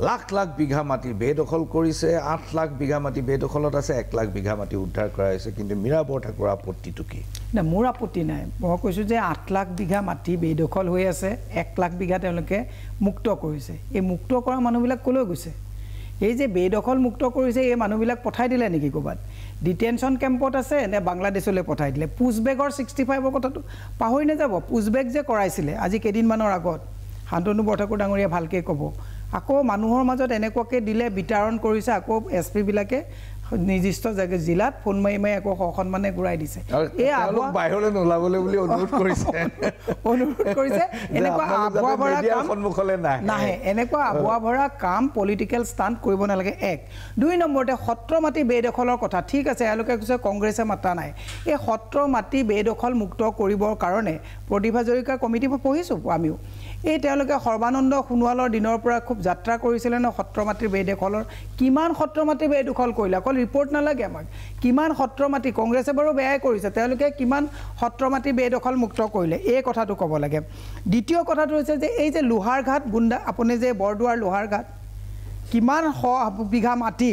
লাখ লাখ বিঘা মাটি বেদখল কৰিছে 8 লাখ বিঘা মাটি বেদখলত আছে 1 লাখ বিঘা মাটি উদ্ধাৰ কৰা হৈছে কিন্তু মীৰাবৰ ঠাকুৰৰ আপত্তিটো কি না মোৰ আপত্তি নাই মই কৈছোঁ যে 8 লাখ বিঘা মাটি বেদখল হৈ আছে 1 লাখ বিঘা তেওঁলোকে মুক্ত কৰিছে এই মুক্ত কৰা মানুহবিলাক কলৈ গৈছে এই যে বেদখল মুক্ত কৰিছে এই মানুহবিলাক পঠাই দিলে নেকি ক'বাত ডিটেনশন কেম্পত আছে নে বাংলাদেশলৈ পঠাই দিলে পুছবেগৰ 65ৰ কথাটো পাহৰি নাযাব পুছবেগ যে কৰাইছিলে আজি কেইদিনমানৰ আগত শান্তনু বৰঠাকুৰ ডাঙৰীয়া ভালকে ক'ব আকৌ মানুহৰ মাজত এনেকুৱাকে দিলে বিতৰণ কৰিছে আকৌ এছপি বিলাকে নিৰ্দিষ্ট জিলাত ফোন মাৰি মাৰি আকৌ সন্মানে ঘূৰাই দিছে এই বাহিৰলৈ নোলাবলৈ বুলি অনুৰোধ কৰিছে এনেকুৱা আবুৱা ভৰা কাম সন্মুখলৈ নাহে এনেকুৱা আবুৱা ভৰা কাম পলিটিক্যাল ষ্টাণ্ট কৰিব নালাগে 1 2 নম্বৰতে সত্ৰ মাটি বেদখলৰ কথা ঠিক আছে এওঁলোকে কৈছে কংগ্ৰেছে মাতা নাই এই সত্ৰ মাটি বেদখল মুক্ত কৰিবৰ কাৰণে প্ৰতিভা জৰিকা কমিটি পঢ়িছোঁ আমিও এই তেওঁলোকে সৰ্বানন্দ সোণোৱালৰ দিনৰ পৰা খুব যাত্ৰা কৰিছিলে ন সত্ৰ মাটিৰ বেদখলৰ কিমান সত্ৰ মাটি বেদখল কৰিলে অকল ৰিপৰ্ট নালাগে আমাক কিমান সত্ৰ মাটি কংগ্ৰেছে বাৰু বেয়াই কৰিছে তেওঁলোকে কিমান সত্ৰ মাটি বেদখল মুক্ত কৰিলে এই কথাটো ক'ব লাগে দ্বিতীয় কথাটো হৈছে যে এই যে লোহাৰঘাট গুণ্ডা আপুনি যে বৰদুৱাৰ লোহাৰঘাট কিমান বিঘা মাটি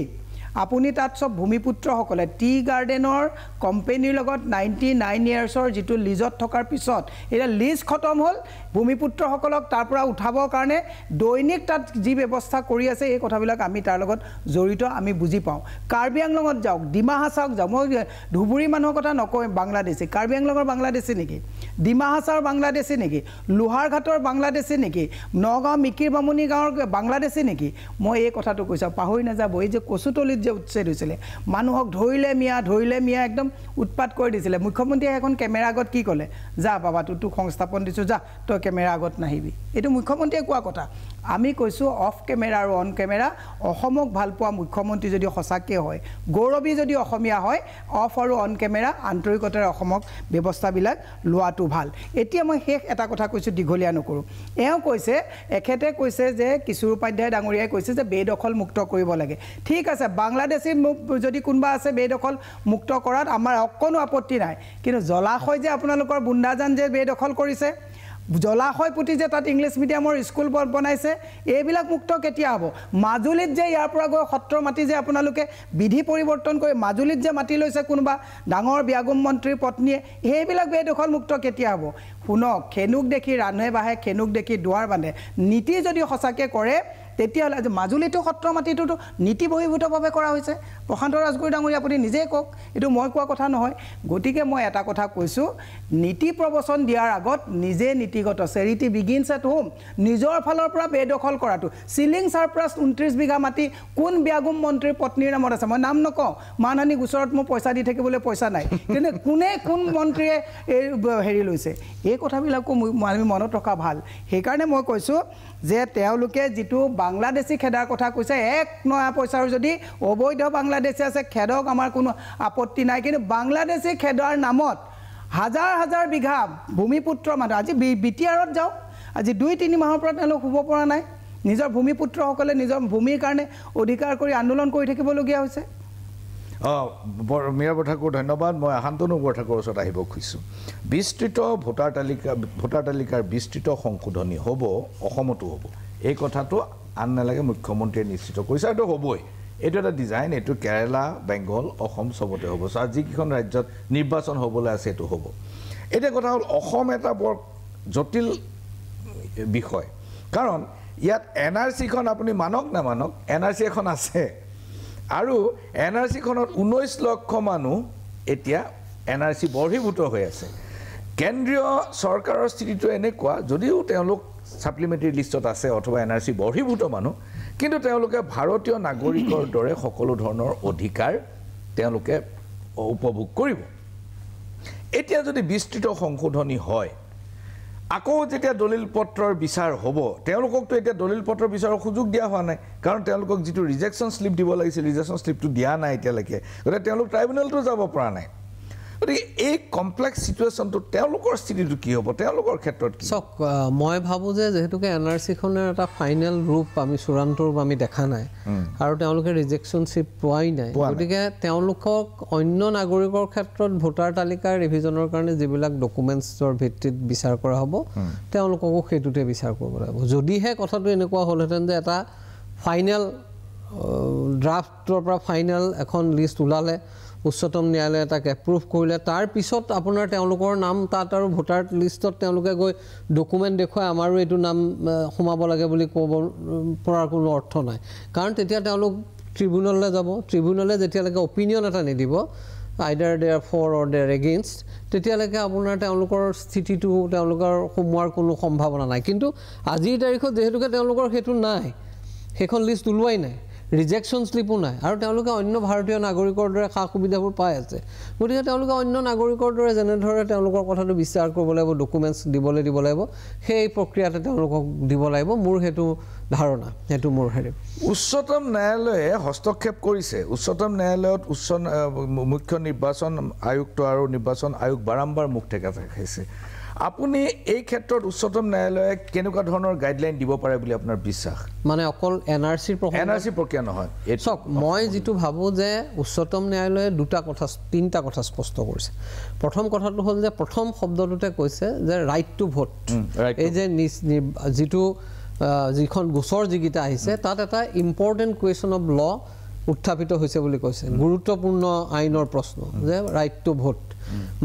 আপুনি তাত সব ভূমিপুত্ৰসকলে টি গাৰ্ডেনৰ কোম্পানীৰ লগত 99 ইয়াৰ্ছৰ যেটো লিজত থকাৰ পিছত এটা লিজ খতম হ'ল ভূমিপুত্ৰসকলক তাৰ পৰা উঠাবৰ কাৰণে দৈনিক তাত যি ব্যৱস্থা কৰি আছে এই কথাবিলাক আমি তাৰ লগত জড়িত আমি বুজি পাওঁ কাৰ্বি আংলঙত যাওক ডিমা হাছাওক যাওক মই ধুবুৰী মানুহৰ কথা নকয় বাংলাদেশী কাৰ্বি আংলঙৰ বাংলাদেশী নেকি ডিমা হাছাৰ বাংলাদেশী নেকি লোহাৰঘাটৰ বাংলাদেশী নেকি নগাঁও মিকিৰ বামুনি গাঁৱৰ বাংলাদেশী নেকি মই এই কথাটো কৈছোঁ পাহৰি নাযাব এই যে কচুতলিত যে উচ্ছেদ হৈছিলে মানুহক ধৰিলে মিয়া একদম উৎপাত কৰি দিছিলে মুখ্যমন্ত্ৰীয়ে এখন কেমেৰা আগত কি ক'লে যা বাবা তোক সংস্থাপন দিছোঁ যা তই কেমেৰা আগত নাহিবি এইটো মুখ্যমন্ত্ৰীয়ে কোৱা কথা আমি কৈছোঁ অফ কেমেৰা আৰু অন কেমেৰা অসমক ভাল পোৱা মুখ্যমন্ত্ৰী যদি সঁচাকৈ হয় গৌৰৱী যদি অসমীয়া হয় অফ আৰু অন কেমেৰা আন্তৰিকতাৰে অসমক ব্যৱস্থাবিলাক লোৱাটো ভাল এতিয়া মই শেষ এটা কথা কৈছোঁ দীঘলীয়া নকৰোঁ এওঁ কৈছে এখেতে কৈছে যে কিশোৰ উপাধ্যায় ডাঙৰীয়াই কৈছে যে বেদখল মুক্ত কৰিব লাগে ঠিক আছে বাংলাদেশী যদি কোনোবা আছে বেদখল মুক্ত কৰাত আমাৰ অকণো আপত্তি নাই কিন্তু জলাশয় যে আপোনালোকৰ বুন্দাজান যে বেদখল কৰিছে জলাশয় পুতি যে তাত ইংলিছ মিডিয়ামৰ স্কুল বনাইছে এইবিলাক মুক্ত কেতিয়া হ'ব মাজুলীত যে ইয়াৰ পৰা গৈ সত্ৰ মাটি যে আপোনালোকে বিধি পৰিৱৰ্তন কৰি মাজুলীত যে মাটি লৈছে কোনোবা ডাঙৰ বিয়াগুম মন্ত্ৰীৰ পত্নীয়ে সেইবিলাক বেদখল মুক্ত কেতিয়া হ'ব শুনক খেনুক দেখি ৰান্ধে বাঢ়ে খেনুক দেখি দুৱাৰ বান্ধে নীতি যদি সঁচাকৈ কৰে তেতিয়াহ'লে আজি মাজুলীটো সত্ৰ মাটিটোতো নীতি বহিৰ্ভূতভাৱে কৰা হৈছে প্ৰশান্ত ৰাজগুৰি ডাঙৰীয়া আপুনি নিজেই কওক এইটো মই কোৱা কথা নহয় গতিকে মই এটা কথা কৈছোঁ নীতি প্ৰবচন দিয়াৰ আগত নিজে নীতিগত চেৰিটি বিগিনছ এট হোম নিজৰ ফালৰ পৰা বেদখল কৰাটো চিলিং চাৰপ্লাছ 29 বিঘা মাটি কোন ব্যাগুম মন্ত্ৰীৰ পত্নীৰ নামত আছে মই নাম নকওঁ মানহানি গোচৰত মোৰ পইচা দি থাকিবলৈ পইচা নাই কিন্তু কোন মন্ত্ৰীয়ে এই হেৰি লৈছে এই কথাবিলাকো আমি মনত ৰখা ভাল সেইকাৰণে মই কৈছোঁ যে তেওঁলোকে যিটো বাংলাদেশী খেদাৰ কথা কৈছে এক নয়া পইচাৰ যদি অবৈধ বাংলাদেশী আছে খেদক আমাৰ কোনো আপত্তি নাই কিন্তু বাংলাদেশী খেদাৰ নামত হাজাৰ হাজাৰ বিঘা ভূমিপুত্ৰ মানুহ আজি বিটিআৰত যাওক আজি 2-3 মাহৰ পৰা তেওঁলোক শুব পৰা নাই নিজৰ ভূমিপুত্ৰসকলে নিজৰ ভূমিৰ কাৰণে অধিকাৰ কৰি আন্দোলন কৰি থাকিবলগীয়া হৈছে মীৰা বৰঠাকুৰ ধন্যবাদ মই শান্তনু বৰঠাকুৰৰ ওচৰত আহিব খুজিছোঁ বিস্তৃত ভোটাৰ তালিকাৰ বিস্তৃত সংশোধনী হ'ব অসমতো হ'ব এই কথাটো আন নালাগে মুখ্যমন্ত্ৰীয়ে নিশ্চিত কৰিছে আৰু হ'বই এইটো এটা ডিজাইন এইটো কেৰালা বেংগল অসম চবতে হ'ব আৰু যিকেইখন ৰাজ্যত নিৰ্বাচন হ'বলৈ আছে এইটো হ'ব এতিয়া কথা হ'ল অসম এটা বৰ জটিল বিষয় কাৰণ ইয়াত NRC-খন আপুনি মানক নামানক NRC এখন আছে আৰু NRC-খনত 19 লক্ষ মানুহ এতিয়া NRC বৰ্হিভূত হৈ আছে কেন্দ্ৰীয় চৰকাৰৰ স্থিতিটো এনেকুৱা যদিও তেওঁলোক সাপ্লিমেণ্টাৰী লিষ্টত আছে অথবা NRC বৰ্হিভূত মানুহ কিন্তু তেওঁলোকে ভাৰতীয় নাগৰিকৰ দৰে সকলো ধৰণৰ অধিকাৰ তেওঁলোকে উপভোগ কৰিব এতিয়া যদি বিস্তৃত সংশোধনী হয় আকৌ যেতিয়া দলিল পত্ৰৰ বিচাৰ হ'ব তেওঁলোককতো এতিয়া দলিল পত্ৰৰ বিচাৰৰ সুযোগ দিয়া হোৱা নাই কাৰণ তেওঁলোকক যিটো ৰিজেকশ্যন স্লিপ দিব লাগিছিল ৰিজেকশ্যন স্লিপটো দিয়া নাই এতিয়ালৈকে গতিকে তেওঁলোক ট্ৰাইব্যুনেলতো যাব পৰা নাই গতিকে এই কমপ্লেক্স চিটুৱেশ্যনটো তেওঁলোকৰ স্থিতিটো কি হ'ব তেওঁলোকৰ ক্ষেত্ৰত কি চাওক মই ভাবোঁ যে যেহেতুকে NRC-খনৰ এটা ফাইনেল ৰূপ আমি চূড়ান্ত ৰূপ আমি দেখা নাই আৰু তেওঁলোকে ৰিজেকশ্যন স্লিপ পোৱাই নাই গতিকে তেওঁলোকক অন্য নাগৰিকৰ ক্ষেত্ৰত ভোটাৰ তালিকাৰ ৰিভিজনৰ কাৰণে যিবিলাক ডকুমেণ্টছৰ ভিত্তিত বিচাৰ কৰা হ'ব তেওঁলোককো সেইটোতে বিচাৰ কৰিব লাগিব যদিহে কথাটো এনেকুৱা হ'লহেঁতেন যে এটা ফাইনেল ড্ৰাফটৰ পৰা ফাইনেল এখন লিষ্ট ওলালে উচ্চতম ন্যায়ালয়ে তাক এপ্ৰুভ কৰিলে তাৰ পিছত আপোনাৰ তেওঁলোকৰ নাম তাত আৰু ভোটাৰ লিষ্টত তেওঁলোকে গৈ ডকুমেণ্ট দেখুৱাই আমাৰো এইটো নাম সোমাব লাগে বুলি ক'ব পৰাৰ কোনো অৰ্থ নাই কাৰণ তেতিয়া তেওঁলোক ট্ৰিবিউনেললৈ যাব ট্ৰিবিউনেলে যেতিয়ালৈকে অপিনিয়ন এটা নিদিব আইডাৰ they are for or they are against তেতিয়ালৈকে আপোনাৰ তেওঁলোকৰ স্থিতিটো তেওঁলোকৰ সোমোৱাৰ কোনো সম্ভাৱনা নাই কিন্তু আজিৰ তাৰিখত যিহেতুকে তেওঁলোকৰ সেইটো নাই সেইখন লিষ্ট ওলোৱাই নাই ৰিজেকশ্যন স্লিপো নাই আৰু তেওঁলোকে অন্য ভাৰতীয় নাগৰিকৰ দৰে সা সুবিধাবোৰ পাই আছে গতিকে তেওঁলোকে অন্য নাগৰিকৰ দৰে যেনেদৰে তেওঁলোকৰ কথাটো বিচাৰ কৰিব লাগিব ডকুমেণ্টছ দিবলৈ দিব লাগিব সেই প্ৰক্ৰিয়াতে তেওঁলোকক দিব লাগিব মোৰ সেইটো ধাৰণা সেইটো মোৰ হেৰি উচ্চতম ন্যায়ালয়ে হস্তক্ষেপ কৰিছে উচ্চতম ন্যায়ালয়ত মুখ্য নিৰ্বাচন আয়ুক্ত আৰু নিৰ্বাচন আয়োগ বাৰম্বাৰ মুখ ঠেকা খাইছে আপুনি এই ক্ষেত্ৰত উচ্চতম ন্যায়ালয়ে কেনেকুৱা ধৰণৰ গাইডলাইন দিব পাৰে বুলি আপোনাৰ বিশ্বাস মানে অকল NRC প্ৰক্ৰিয়া নহয় চাওক মই যিটো ভাবোঁ যে উচ্চতম ন্যায়ালয়ে তিনিটা কথা স্পষ্ট কৰিছে প্ৰথম কথাটো হ'ল যে প্ৰথম শব্দটোতে কৈছে যে ৰাইট টু ভোট এই যে যিখন গোচৰ যিকেইটা আহিছে তাত এটা ইম্পৰ্টেণ্ট কুৱেশ্যন অফ ল উত্থাপিত হৈছে বুলি কৈছে গুৰুত্বপূৰ্ণ আইনৰ প্ৰশ্ন যে ৰাইট টু ভোট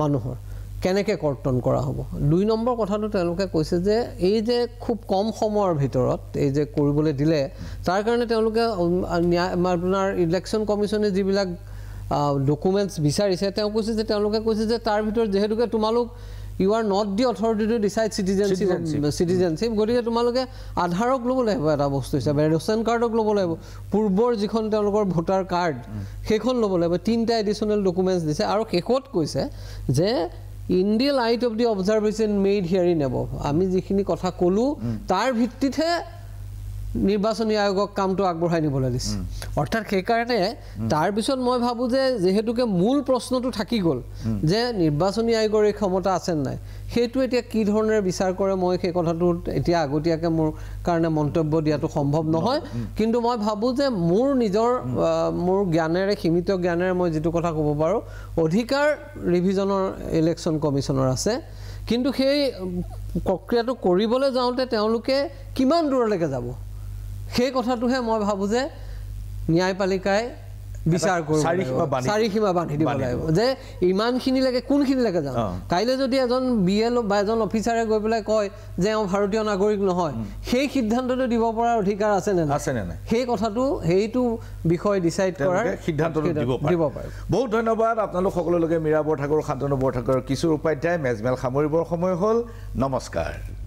মানুহৰ কেনেকৈ কৰ্তন কৰা হ'ব 2 নম্বৰ কথাটো তেওঁলোকে কৈছে যে এই যে খুব কম সময়ৰ ভিতৰত এই যে কৰিবলৈ দিলে তাৰ কাৰণে তেওঁলোকে আপোনাৰ ইলেকশ্যন কমিশ্যনে যিবিলাক ডকুমেণ্টছ বিচাৰিছে তেওঁ কৈছে যে তেওঁলোকে কৈছে যে তাৰ ভিতৰত যিহেতুকে তোমালোক you are not the authority to decide citizenship গতিকে তোমালোকে আধাৰক ল'ব লাগিব এটা বস্তু হিচাপে ৰেচন কাৰ্ডক ল'ব লাগিব পূৰ্বৰ যিখন তেওঁলোকৰ ভোটাৰ কাৰ্ড সেইখন ল'ব লাগিব 3টা এডিশ্যনেল ডকুমেণ্টছ দিছে আৰু শেষত কৈছে যে in the light of the observation made here in above আমি যিখিনি কথা ক'লোঁ তাৰ ভিত্তিতহে নিৰ্বাচনী আয়োগক কামটো আগবঢ়াই নিবলৈ দিছে অৰ্থাৎ সেইকাৰণে তাৰপিছত মই ভাবোঁ যে যিহেতুকে মূল প্ৰশ্নটো থাকি গ'ল যে নিৰ্বাচনী আয়োগৰ এই ক্ষমতা আছে নাই সেইটো এতিয়া কি ধৰণেৰে বিচাৰ কৰে মই সেই কথাটো এতিয়া আগতীয়াকৈ মোৰ কাৰণে মন্তব্য দিয়াটো সম্ভৱ নহয় কিন্তু মই ভাবোঁ যে মোৰ নিজৰ মোৰ জ্ঞানেৰে সীমিত জ্ঞানেৰে মই যিটো কথা ক'ব পাৰোঁ অধিকাৰ ৰিভিজনৰ ইলেকশ্যন কমিশ্যনৰ আছে কিন্তু সেই প্ৰক্ৰিয়াটো কৰিবলৈ যাওঁতে তেওঁলোকে কিমান দূৰলৈকে যাব সেই কথাটোহে মই ভাবোঁ যে ন্যায়পালিকাই বিচাৰ কৰিব চাৰিসীমা বান্ধি দিব লাগিব যে ইমানখিনিলৈকে কোনখিনিলৈকে যাম কাইলৈ যদি এজন BLO বা এজন অফিচাৰে গৈ পেলাই কয় যে ভাৰতীয় নাগৰিক নহয় সেই সিদ্ধান্তটো দিব পৰাৰ অধিকাৰ আছে নে নাই সেই কথাটো সেইটো বিষয় ডিচাইড কৰাৰ সিদ্ধান্তটো দিব পাৰে বহুত ধন্যবাদ আপোনালোক সকলোকে মীৰা বৰঠাকুৰ শান্তনু বৰঠাকুৰ কিশোৰ উপাধ্যায় মেজমেল সামৰিবৰ সময় হ'ল নমস্কাৰ